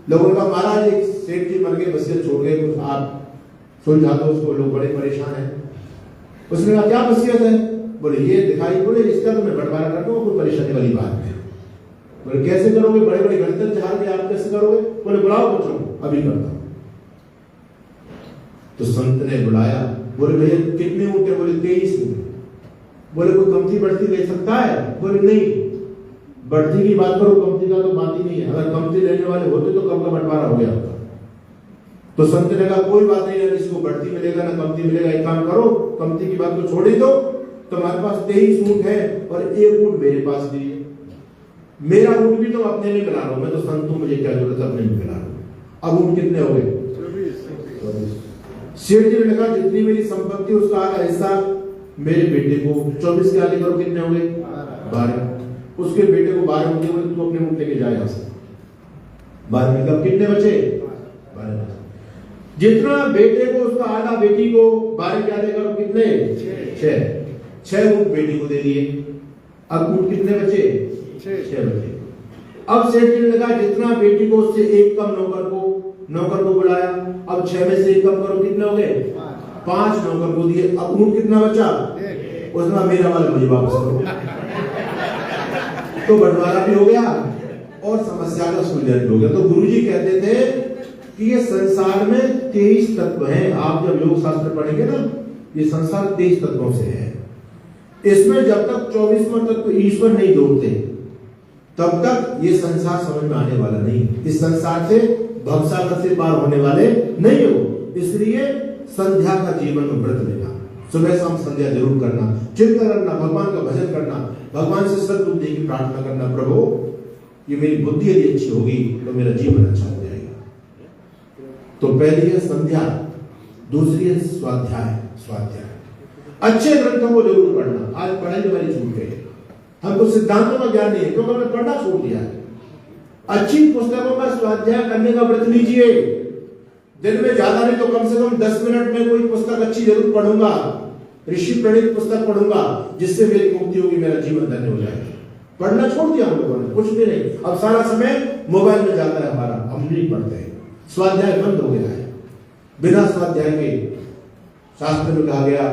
[SPEAKER 1] लोगों ने कहा महाराज एक सेठ जी मर गए, वसीयत छोड़ गए, कुछ आप सुलझा दो उसको, लोग बड़े परेशान हैं। उसने कहा क्या वसीयत है? बोले ये दिखाई, बोले इसका तो मैं बंटवारा कर दूंगा, कोई परेशानी वाली बात नहीं। बोले कैसे करोगे? बड़े बड़े गणतंत्र जहां के आप कैसे करोगे? बोले बुलाओ बच्चों को, अभी करता हूं। तो संत ने बुलाया, बोले भैया कितने ऊँट है? बोले 23 ऊँट। बोले कोई कमती बढ़ती ले सकता है? बोले नहीं, बढ़ती की बात करो, कमती का तो बात ही नहीं है। अगर कमती लेने वाले होते तो कब का बंटवारा हो गया होता। तो संत ने कहा कोई बात नहीं, किसी को बढ़ती मिलेगा ना कमती मिलेगा, एक काम करो, कमती की बात को छोड़ ही दो। तुम्हारे पास 23 ऊँट है और एक ऊँट मेरे पास भी है, मेरा ऊँट भी तुम अपने में मिला लो, मैं तो संत हूं, मुझे क्या जरूरत है अपने में मिला लो। अब ऊँट कितने हो गए? 24। सेठ जी ने कहा जितनी मेरी संपत्ति उसका आधा हिस्सा मेरे बेटे को, 24 के आगे करो, कितने हो गए? 12। उसके बेटे को 12 होंगे, बोले तू अपने ऊँट लेके जा यहां से। 12 में कब कितने बचे? 12। जितना बेटे को उसका आधा बेटी को, 12 के आधे करो, कितने? 6 ऊँट बेटी को दे दिए। अब ऊँट कितने बचे? 6 बचे। अब सेठ जी ने कहा जितना बेटी को उससे एक कम नौकर को बुलाया। अब 6 में से एक कम करो, कितने हो गए? 5 नौकर को दिए। अब ऊँट कितना बचा? उसमें मेरा वाला मुझे वापस करो। तो बंटवारा भी हो गया और समस्या का सुलझन भी हो गया। तो गुरुजी कहते थे कि ये संसार में 23 तत्व हैं। आप जब योग शास्त्र पढ़ेंगे ना, ये संसार 23 तत्वों से है। इसमें जब तक 24वां तत्व ईश्वर नहीं जोड़ते तब तक ये संसार समझ में आने वाला नहीं। इस संसार से भवसागर से पार होने वाले नहीं हो। इसलिए संध्या का जीवन में व्रत लेना, सुबह शाम संध्या जरूर करना, चिंतन करना, भगवान का भजन करना, भगवान से सद्बुद्धि की प्रार्थना करना, प्रभु ये मेरी बुद्धि यदि अच्छी होगी तो मेरा जीवन अच्छा हो जाएगा। तो पहली है संध्या, दूसरी है स्वाध्याय। अच्छे ग्रंथों को जरूर पढ़ना। आज पढ़ाई हमारी छूट गई, हमको सिद्धांतों का ज्ञान नहीं है क्योंकि हमने पढ़ना छोड़ दिया है। अच्छी पुस्तकों का स्वाध्याय करने का व्रत लीजिए। दिन में ज्यादा नहीं तो कम से कम 10 मिनट में कोई पुस्तक अच्छी जरूर पढ़ूंगा, ऋषि प्रणीत पुस्तक पढ़ूंगा, जिससे मेरी मुक्ति होगी, मेरा जीवन धन्य हो जाएगा। पढ़ना छोड़ दिया हम लोगों ने, कुछ भी नहीं। अब सारा समय मोबाइल में जाता है हमारा, हम नहीं पढ़ते। स्वाध्याय बंद हो गया है। बिना स्वाध्याय के शास्त्र में कहा गया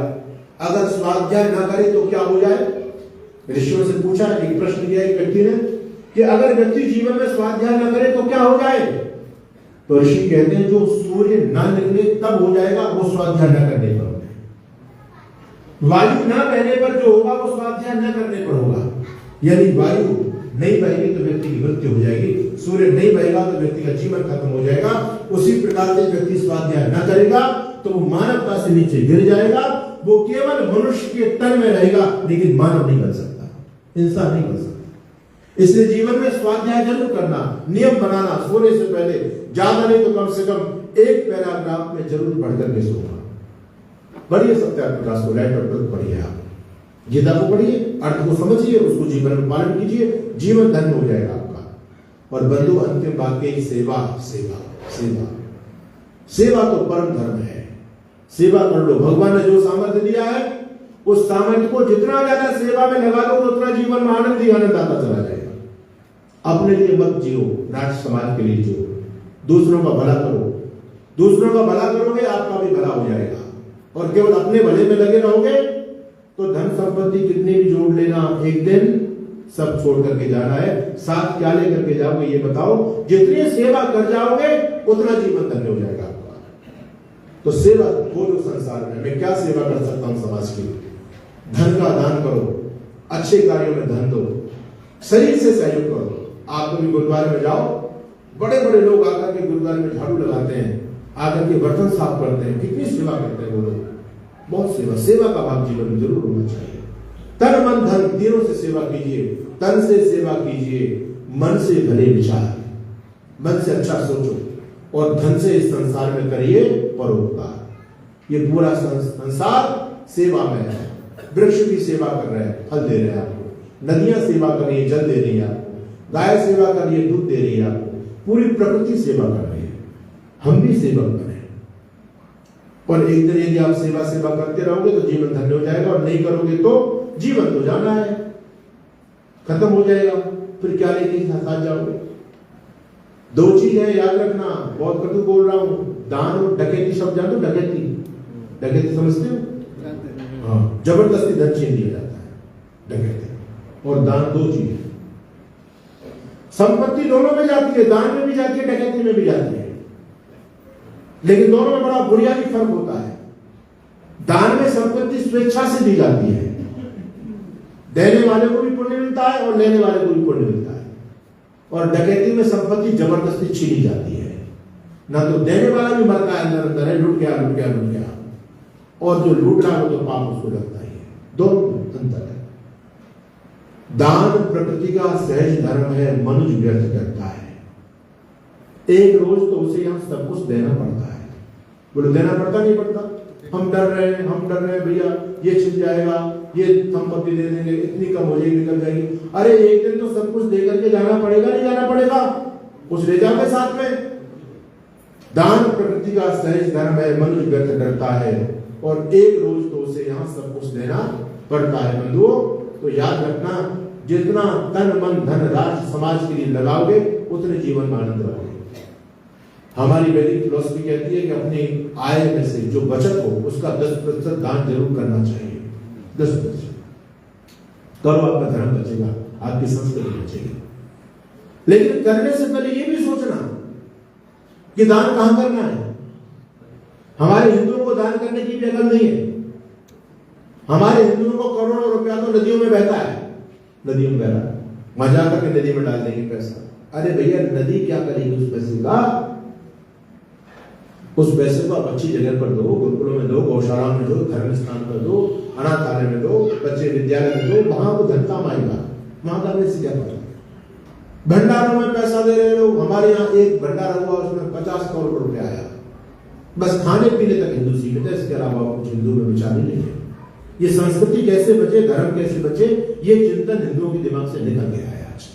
[SPEAKER 1] अगर स्वाध्याय ना करे तो क्या हो जाए। ऋषियों से पूछा, एक प्रश्न किया एक व्यक्ति ने कि अगर व्यक्ति जीवन में स्वाध्याय ना करे तो क्या हो जाए। तो ऋषि कहते हैं जो सूर्य ना निकले तब हो जाएगा, वो स्वाध्याय न करने पर होगा। वायु ना बहने पर जो होगा वो स्वाध्याय न करने पर होगा। यानी वायु नहीं बहेगी तो व्यक्ति की मृत्यु हो जाएगी, सूर्य नहीं बहेगा तो व्यक्ति का जीवन खत्म हो जाएगा। उसी प्रकार से व्यक्ति स्वाध्याय न करेगा तो वो मानवता से नीचे गिर जाएगा। वो केवल मनुष्य के तन में रहेगा लेकिन मानव नहीं बन सकता, इंसान नहीं बन सकता। इसलिए जीवन में स्वाध्याय जरूर करना, नियम बनाना, सोने से पहले ज्यादा नहीं तो कम से कम एक पैराग्राफ में जरूर पढ़कर के सोना। पढ़िए सत्याग्रह प्रकाश को, लैपटॉप पढ़िए, आप गीता को पढ़िए, अर्थ को समझिए, उसको जीवन में पालन कीजिए, जीवन धन्य हो जाएगा आपका। और बंधु अंतिम वाक्य की सेवा, सेवा सेवा सेवा तो परम धर्म है। सेवा कर लो। भगवान ने जो सामर्थ्य दिया है उस सामर्थ्य को जितना ज्यादा सेवा में लगा दो उतना जीवन में आनंद ही आनंद आता चला जाएगा। अपने लिए मत जियो, राष्ट्र समाज के लिए जियो। दूसरों का भला करो, दूसरों का भला करोगे आपका भी भला हो जाएगा। और केवल अपने भले में लगे रहोगे तो धन संपत्ति कितनी भी जोड़ लेना, एक दिन सब छोड़ करके जाना है। साथ क्या लेकर के जाओगे ये बताओ। जितनी सेवा कर जाओगे उतना जीवन धन्य हो जाएगा आपका। तो सेवा बोलो संसार में मैं क्या सेवा कर सकता हूं समाज की। धन का दान करो, अच्छे कार्यों में धन दो, शरीर से सहयोग करो। आप कभी गुरुद्वारे में जाओ, बड़े बड़े लोग आकर के गुरुद्वारे में झाड़ू लगाते हैं, आकर के बर्तन साफ करते हैं, कितनी सेवा करते हैं वो लोग। बहुत सेवा का भाव जीवन में जरूर होना चाहिए। तन मन धन तीनों से सेवा कीजिए। तन से सेवा कीजिए, मन से भले विचार, मन से अच्छा सोचो, और धन से इस संसार में करिए परोपकार। ये पूरा संसार सेवा में है। वृक्ष की सेवा कर रहे हैं, फल दे रहे हैं आपको। नदियां सेवा कर रही है, जल दे रही है आपको। गाय सेवा कर रही है, दूध दे रही है आपको। पूरी प्रकृति सेवा कर रही है। हम भी सेवा करें, और एक दिन यदि आप सेवा करते रहोगे तो जीवन धन्य हो जाएगा, और नहीं करोगे तो जीवन तो जाना है, खत्म हो जाएगा। फिर क्या लेके साथ जाओगे। दो चीज है याद रखना, बहुत कटु बोल रहा हूं। दान और डकैती सब जानते हो। डकैती समझते हो? हाँ, जबरदस्ती धन छीन लिया जाता है डकैती। और दान दो चीज है। संपत्ति दोनों में जाती है, दान में भी जाती है, डकैती में भी जाती है, लेकिन दोनों में बड़ा बुनियादी फर्क होता है। दान में संपत्ति स्वेच्छा से दी जाती है, देने वाले को भी पुण्य मिलता है और लेने वाले को भी पुण्य मिलता है। और डकैती में संपत्ति जबरदस्ती छीनी जाती है, ना तो देने वाला भी मरता है अंदर अंदर है, लूट गया, और जो लूट रहा है वो तो पाप उसको लगता ही है। दोनों अंतर है। दान प्रकृति का सहज धर्म है, मनुष्य व्यर्थ करता है। एक रोज तो उसे यहां सब कुछ देना पड़ता है। बोलो देना पड़ता नहीं पड़ता? हम डर रहे हैं भैया ये छिप जाएगा, ये संपत्ति दे देंगे, इतनी कम हो जाएगी, निकल जाएगी। अरे एक दिन तो सब कुछ दे करके जाना पड़ेगा, नहीं जाना पड़ेगा? कुछ ले जाओगे साथ में। दान प्रकृति का सहज धर्म है, मनुष्य व्यर्थ करता है, और एक रोज तो उसे यहाँ सब कुछ देना पड़ता है। बंधुओं, तो याद रखना, जितना तन मन धन राष्ट्र समाज के लिए लगाओगे उतने जीवन में आनंद रहोगे। हमारी वैदिक फिलॉसफी कहती है कि अपनी आय में से जो बचत हो उसका 10% दान जरूर करना चाहिए। 10% करो, आपका धर्म बचेगा, आपकी संस्कृति बचेगी। लेकिन करने से पहले ये भी सोचना कि दान कहां करना है। हमारे हिंदुओं को दान करने की भी अकल नहीं है। हमारे हिंदुओं को करोड़ों रुपया तो नदियों में बहता है, नदियों में बह रहा है, मजा करके नदी में डाल देंगे पैसा। अरे भैया, नदी क्या करेगी उस पैसे का? उस पैसे को आप अच्छी जगह पर दो, गुरुकुलों में दो, गौशाला में दो, धर्म स्थान पर दो, अनाथालय में दो, बच्चे विद्यालय में दो, वहां वो धन काम आएगा। वहां करने से क्या फायदा? भंडारों में पैसा दे रहे लोग। हमारे यहाँ एक भंडारा हुआ, उसमें 50 करोड़ रुपया आया। बस खाने पीने तक हिंदू सीमित है, इसके अलावा कुछ हिंदू में विचार ही नहीं है। ये संस्कृति कैसे बचे, धर्म कैसे बचे, ये चिंतन हिंदुओं के दिमाग से निकल गया है आज।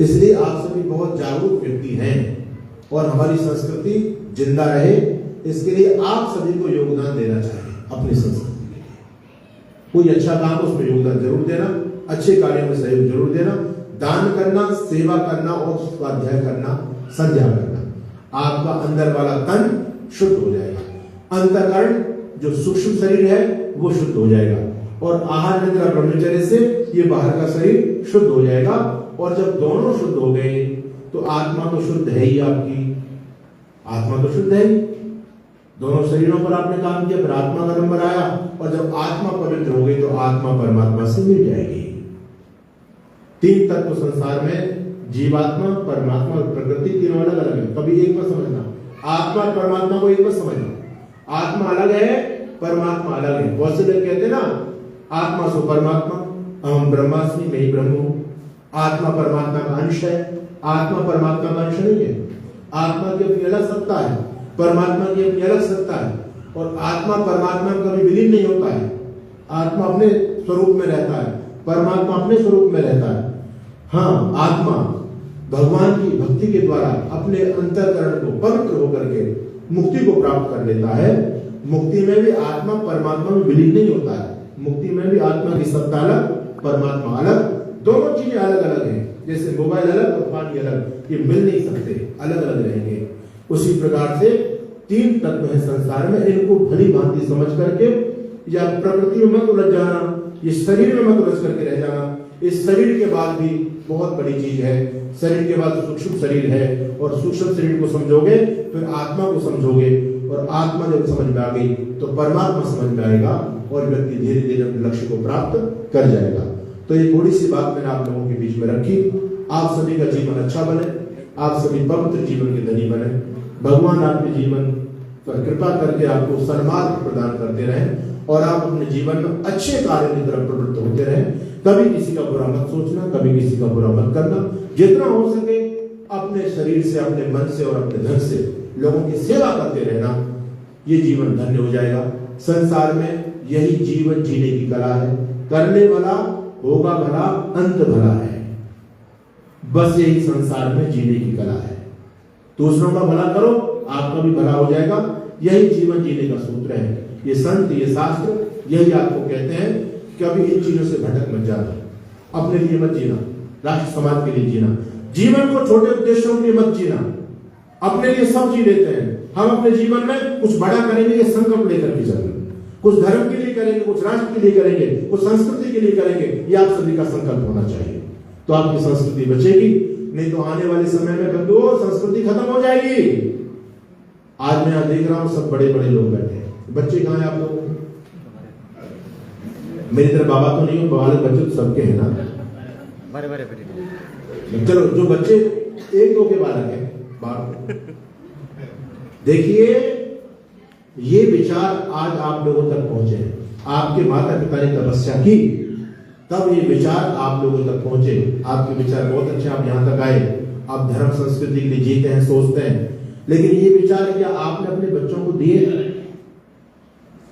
[SPEAKER 1] इसलिए आप सभी बहुत जागरूक व्यक्ति हैं, और हमारी संस्कृति जिंदा रहे इसके लिए आप सभी को योगदान देना चाहिए अपनी संस्कृति के लिए। कोई अच्छा काम उसमें योगदान जरूर देना, अच्छे कार्यों में सहयोग जरूर देना, दान करना, सेवा करना और स्वाध्याय करना, संध्या करना। आपका अंदर वाला तन शुद्ध हो जाएगा, अंतःकरण जो सूक्ष्म शरीर है वो शुद्ध हो जाएगा, और आहार निद्रा ब्रह्मचर्य से ये बाहर का शरीर शुद्ध हो जाएगा। और जब दोनों शुद्ध हो गए तो आत्मा तो शुद्ध है ही, आपकी आत्मा तो शुद्ध है ही। दोनों शरीरों पर आपने काम किया, फिर आत्मा का नंबर आया, और जब आत्मा पवित्र हो गई तो आत्मा परमात्मा से मिल जाएगी। 3 तत्व संसार में, जीवात्मा, परमात्मा और प्रकृति, तीनों अलग अलग है। कभी एक बार समझना, आत्मा और परमात्मा को एक बार समझना। आत्मा अलग है, परमात्मा अलग है। बहुत से लोग कहते हैं ना, आत्मा सो परमात्मा, अहम ब्रह्मास्मि, मैं ही ब्रह्म हूं। आत्मा परमात्मा का अंश है। आत्मा परमात्मा का अंश नहीं है। आत्मा की अपनी अलग सत्ता है, परमात्मा की अपनी अलग सत्ता है, और आत्मा परमात्मा में कभी विलीन नहीं होता है। आत्मा अपने स्वरूप में रहता है, परमात्मा अपने स्वरूप में रहता है। हाँ, आत्मा भगवान की भक्ति के द्वारा अपने अंतःकरण को पवित्र होकर के मुक्ति को प्राप्त कर लेता है। मुक्ति में भी आत्मा परमात्मा में विलीन नहीं होता है। मुक्ति में भी आत्मा की सत्ता अलग, परमात्मा अलग, दोनों चीजें अलग अलग हैं। जैसे मोबाइल अलग और पानी अलग, ये मिल नहीं सकते, अलग अलग रहेंगे। उसी प्रकार से 3 तत्व है संसार में, इनको भली भांति समझ करके, या प्रकृति में मत उलझ जाना, ये शरीर में मत उलझ करके रह जाना, इस शरीर के बाद भी बहुत बड़ी चीज है। शरीर के बाद सूक्ष्म शरीर है, और सूक्ष्म शरीर को समझोगे फिर आत्मा को समझोगे, और आत्मा जब समझ में आ गई तो परमात्मा समझ में आएगा, और व्यक्ति धीरे धीरे अपने लक्ष्य को प्राप्त कर जाएगा। तो ये थोड़ी सी बात मैंने आप लोगों के बीच में रखी। आप सभी का जीवन अच्छा बने, आप सभी पवित्र जीवन के धनी बने। भगवान आपके जीवन पर कृपा करके आपको सन्मार्ग प्रदान करते रहें, और आप अपने जीवन में अच्छे कार्यों की तरफ प्रवृत्त होते रहें। कभी किसी का बुरा मत सोचना, कभी किसी का बुरा मत करना। जितना हो सके अपने शरीर से, अपने मन से और अपने धन से लोगों की सेवा करते रहना। ये जीवन धन्य हो जाएगा। संसार में यही जीवन जीने की कला है। करने वाला होगा भला, अंत भला है। बस यही संसार में जीने की कला है। दूसरों का भला करो, आपका भी भला हो जाएगा। यही जीवन जीने का सूत्र है। ये संत, ये शास्त्र यही आपको कहते हैं कि अभी इन चीजों से भटक मत जाना। अपने लिए मत जीना, राष्ट्र समाज के लिए जीना। जीवन को छोटे उद्देश्यों के लिए मत जीना। अपने लिए सब जी लेते हैं। हम अपने जीवन में कुछ बड़ा करेंगे, ये संकल्प लेकर के चलना। कुछ धर्म के लिए करेंगे, कुछ राष्ट्र के लिए करेंगे, कुछ संस्कृति के लिए करेंगे। ये आप सभी का संकल्प होना चाहिए, तो आपकी संस्कृति बचेगी। नहीं तो आने वाले समय में बंधुओं संस्कृति खत्म हो जाएगी। आज मैं देख रहा हूं सब बड़े बड़े लोग बैठे हैं। बच्चे कहां हैं आप लोगों के? मेरी तरह बाबा तो नहीं हो, बाबा बच्चे तो सबके हैं ना।
[SPEAKER 2] बड़े बड़े
[SPEAKER 1] चलो, जो बच्चे एक दो के बालक हैं बाहर, देखिए ये विचार आज आप लोगों तक पहुंचे हैं। आपके माता पिता ने तपस्या की, तब ये विचार आप लोगों तक पहुंचे। आपके विचार बहुत अच्छे, आप यहां तक आए। आप धर्म संस्कृति के लिए जीते हैं, सोचते हैं। लेकिन ये विचार क्या आपने अपने बच्चों को दिए?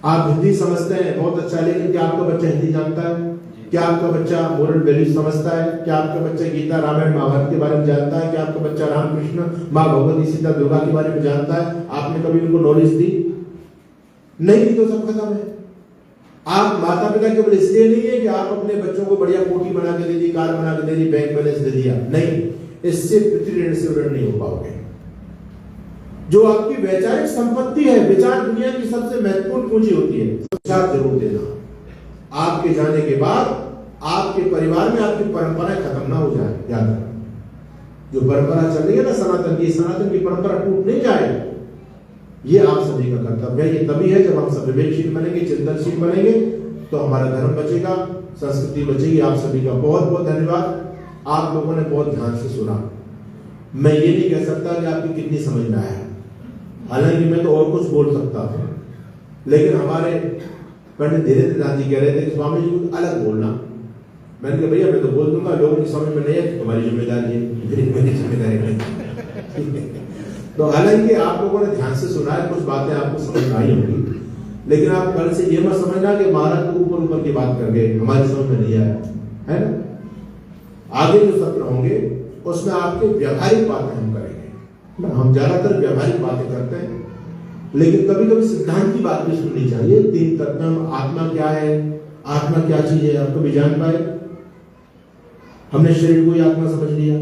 [SPEAKER 1] आप हिंदी समझते हैं, बहुत अच्छा, लेकिन क्या आपका बच्चा हिंदी जानता है? क्या आपका बच्चा मोरल वैल्यू समझता है? क्या आपका बच्चा गीता, रामायण, महाभारत के बारे में जानता है? क्या आपका बच्चा रामकृष्ण, माँ भगवती, सीता, दुर्गा के बारे में जानता है? आपने कभी उनको नॉलेज दी? नहीं दी तो सब खत्म है। आप माता पिता केवल इसलिए नहीं है कि आप अपने बच्चों को बढ़िया कोठी बना के दे दी, कार बना के दे दी, बैंक बैलेंस दे दिया। नहीं, इससे पितृ ऋण से ऋण नहीं हो पाओगे। जो आपकी वैचारिक संपत्ति है, विचार दुनिया की सबसे महत्वपूर्ण पूंजी होती है, विचार जरूर देना। आपके जाने के बाद आपके परिवार में आपकी परंपराएं खत्म ना हो जाए। याद रखना, जो परंपरा चल रही है ना सनातन की परंपरा टूट नहीं जाए। ये आप सभी का कर्तव्य है। ये तभी है जब हम सब विवेकशील बनेंगे, चिंतनशील बनेंगे, तो हमारा धर्म बचेगा, संस्कृति बचेगी। आप सभी का बहुत बहुत धन्यवाद। आप लोगों ने बहुत ध्यान से सुना। मैं ये नहीं कह सकता कि आपकी कितनी समझ में आया, हालांकि मैं तो और कुछ बोल सकता था, लेकिन हमारे पंडित धीरेन्द्र नाथ जी कह रहे थे कि स्वामी जी कुछ अलग बोलना। मैंने कहा भैया मैं तो बोल दूंगा, लोगों की समझ में नहीं है, तुम्हारी जिम्मेदारी है, मेरी जिम्मेदारी नहीं। तो हालांकि आप लोगों ने ध्यान से सुना है, कुछ बातें आपको समझ में आई होंगी, लेकिन आप कल से ये मत समझना कि महाराज तो ऊपर ऊपर की बात कर गए, हमारी समझ में नहीं आया, है ना। आगे जो सत्र होंगे उसमें आपके व्यवहारिक बातें हम करेंगे। हम ज्यादातर व्यवहारिक बातें करते हैं, लेकिन कभी कभी सिद्धांत की बात भी सुननी चाहिए। 3 तत्व, आत्मा क्या है, आत्मा क्या चीज है, आप कभी जान पाए? हमने शरीर को ही आत्मा समझ लिया।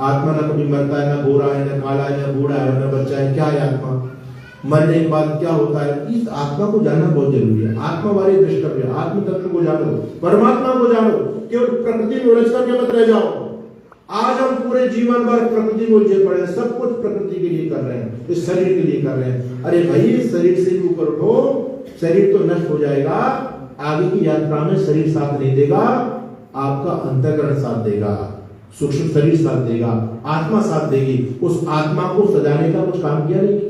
[SPEAKER 1] आत्मा ना कभी मरता है, ना गोरा है, ना काला है, ना बूढ़ा है, ना बच्चा है। क्या है आत्मा? मरने के बाद क्या होता है? इस आत्मा को जानना बहुत जरूरी है। आत्मा वाले द्रष्टव्य, आत्म तत्व को जानो, परमात्मा को जानो। केवल प्रकृति में उलझ करके मत रह जाओ। आज हम पूरे जीवन भर प्रकृति में उलझे पड़े हैं, सब कुछ प्रकृति के लिए कर रहे हैं, इस शरीर के लिए कर रहे हैं। अरे भाई, शरीर से भी ऊपर उठो, शरीर तो नष्ट हो जाएगा। आगे की यात्रा में शरीर साथ नहीं देगा, आपका अंतःकरण साथ देगा, सूक्ष्म शरीर साथ देगा, आत्मा साथ देगी। उस आत्मा को सजाने का कुछ काम किया नहीं।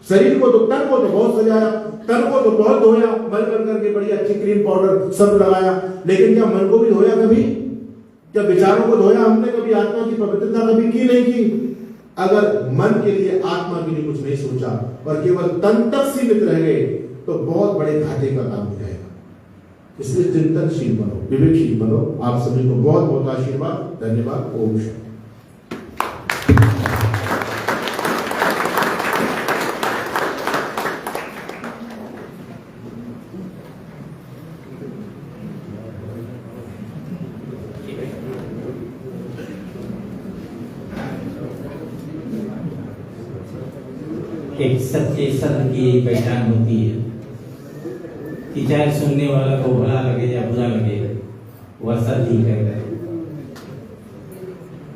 [SPEAKER 1] शरीर को तो, तन को तो बहुत सजाया, तन को तो बहुत धोया, मल कर करके बड़ी अच्छी क्रीम पाउडर सब लगाया, लेकिन क्या मन को भी धोया कभी? क्या विचारों को धोया हमने कभी? आत्मा की पवित्रता कभी की नहीं की? अगर मन के लिए, आत्मा के लिए कुछ नहीं सोचा और केवल तन तक सीमित रह गए तो बहुत बड़े घाटे का काम हो जाएगा। इसलिए चिंतनशील बनो, विवेकशील बनो। आप सभी को बहुत बहुत आशीर्वाद, धन्यवाद। ओम शांति।
[SPEAKER 2] एक सच्चे संत की पहचान होती है कि चाहे सुनने वाला को भला लगे या बुरा लगे, वह सत्य ही कह रहे।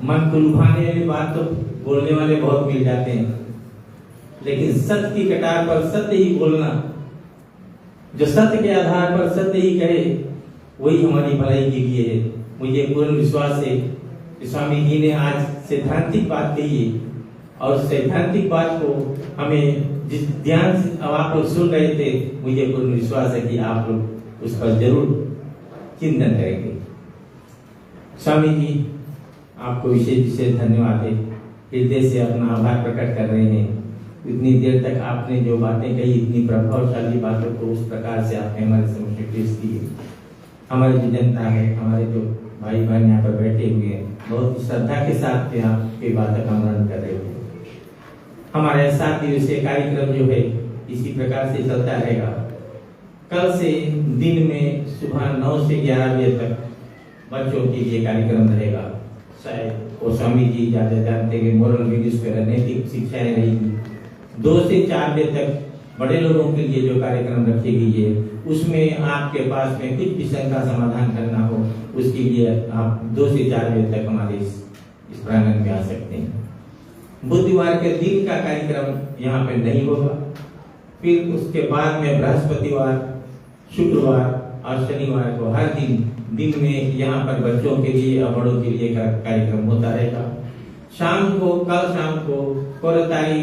[SPEAKER 2] मन को लुभाने वाली बात तो बोलने वाले बहुत मिल जाते हैं, लेकिन सत्य की कटार पर सत्य ही बोलना, जो सत्य के आधार पर सत्य ही कहे, वही हमारी भलाई के लिए है। मुझे पूर्ण विश्वास है कि स्वामी जी ने आज सैद्धांतिक बात कही है, और सैद्धांतिक बात को हमें जिस ध्यान से अब आप लोग सुन रहे थे, मुझे पूर्ण विश्वास है कि आप लोग उस पर जरूर चिंतन करेंगे। स्वामी जी आपको विशेष विशेष धन्यवाद है, हृदय से अपना आभार प्रकट कर रहे हैं। इतनी देर तक आपने जो बातें कही, इतनी प्रभावशाली बातों को उस प्रकार से आपने हमारे समक्ष पेश की है। हमारी जो जनता है, हमारे जो भाई बहन यहाँ पर बैठे हुए हैं, बहुत श्रद्धा के साथ आपकी बातों का मनन कर रहे हैं। हमारे 7 दिवसीय कार्यक्रम जो है इसी प्रकार से चलता रहेगा। कल से दिन में सुबह 9 से 11 बजे तक बच्चों के लिए कार्यक्रम रहेगा। शायद वो स्वामी जी ज्यादा जानते हैं, मोरल वैल्यूज पर नैतिक शिक्षाएं रहेगी। 2 से 4 बजे तक बड़े लोगों के लिए जो कार्यक्रम रखी गई है, उसमें आपके पास में कुछ विषय का समाधान करना हो, उसके लिए आप 2 से 4 बजे तक हमारे इस प्रांगण में आ सकते हैं। बुधवार के दिन का कार्यक्रम यहाँ पे नहीं होगा। फिर उसके बाद में बृहस्पतिवार, शुक्रवार और शनिवार को हर दिन में यहाँ पर बच्चों के लिए और बड़ों के लिए कार्यक्रम होता रहेगा। कल शाम को कोरतारी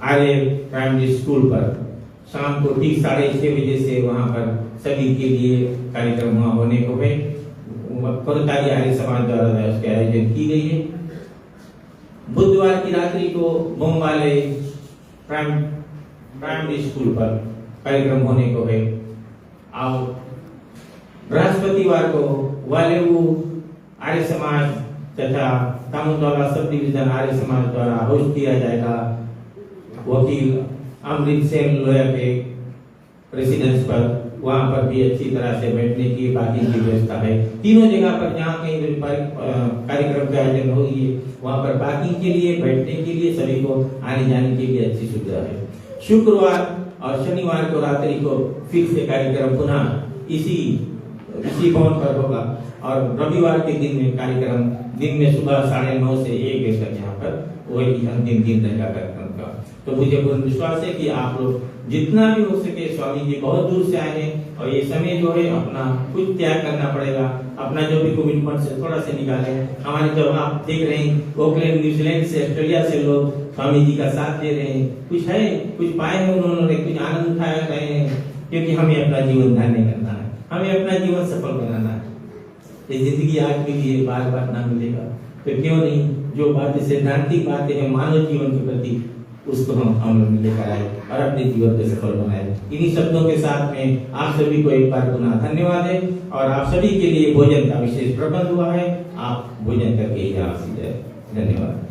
[SPEAKER 2] आर्य प्राइमरी स्कूल पर शाम को ठीक 6:30 बजे से वहाँ पर सभी के लिए कार्यक्रम वहाँ होने को है। कोरतारी आर्य समाज द्वारा उसके आयोजन की गई है। बुधवार की रात्रि को बोमवाले प्राइमरी स्कूल पर कार्यक्रम होने को है। और बृहस्पतिवार को वालेवू आर्य समाज तथा तामुतौला सब डिवीजन आर्य समाज द्वारा होस्ट किया जाएगा। वकील अमृत सेन लोया के प्रेसिडेंस पर, वहां पर भी अच्छी तरह से बैठने की बाकी की व्यवस्था है। तीनों जगह पर जहाँ कहीं कार्यक्रम का आयोजन होगी, वहां पर बाकी के लिए, बैठने के लिए, सभी को आने जाने के लिए अच्छी सुविधा है। शुक्रवार और शनिवार को रात्रि को फिर से कार्यक्रम पुनः इसी भवन पर होगा। और रविवार के दिन में कार्यक्रम दिन में सुबह 9:30 से 1 बजे तक यहाँ पर वही अंतिम दिन रहेगा कार्यक्रम का। तो मुझे पूर्ण विश्वास है कि आप लोग जितना भी हो सके, स्वामी जी बहुत दूर से आए हैं और ये समय जो है अपना कुछ त्याग करना पड़ेगा, अपना जो भी कमिटमेंट से थोड़ा से निकाले। हमारे जो आप देख रहे हैं ऑकलैंड, न्यूजीलैंड से, ऑस्ट्रेलिया से लोग स्वामी जी का साथ दे रहे हैं। कुछ है, कुछ पाए हैं उन्होंने, कुछ आनंद उठा रहे हैं, क्योंकि हमें अपना जीवन धन्य करना है, हमें अपना जीवन सफल बनाना है। ये जिंदगी आज के लिए बार बार ना मिलेगा, तो क्यों नहीं जो बातें सैद्धांतिक बातें हैं मानव जीवन के प्रति, उसको हम अमल में लेकर आए और अपने जीवन को सफल बनाए। इन्हीं शब्दों के साथ में आप सभी को एक बार पुनः धन्यवाद है। और आप सभी के लिए भोजन का विशेष प्रबंध हुआ है, आप भोजन करके यहाँ से जाए। धन्यवाद।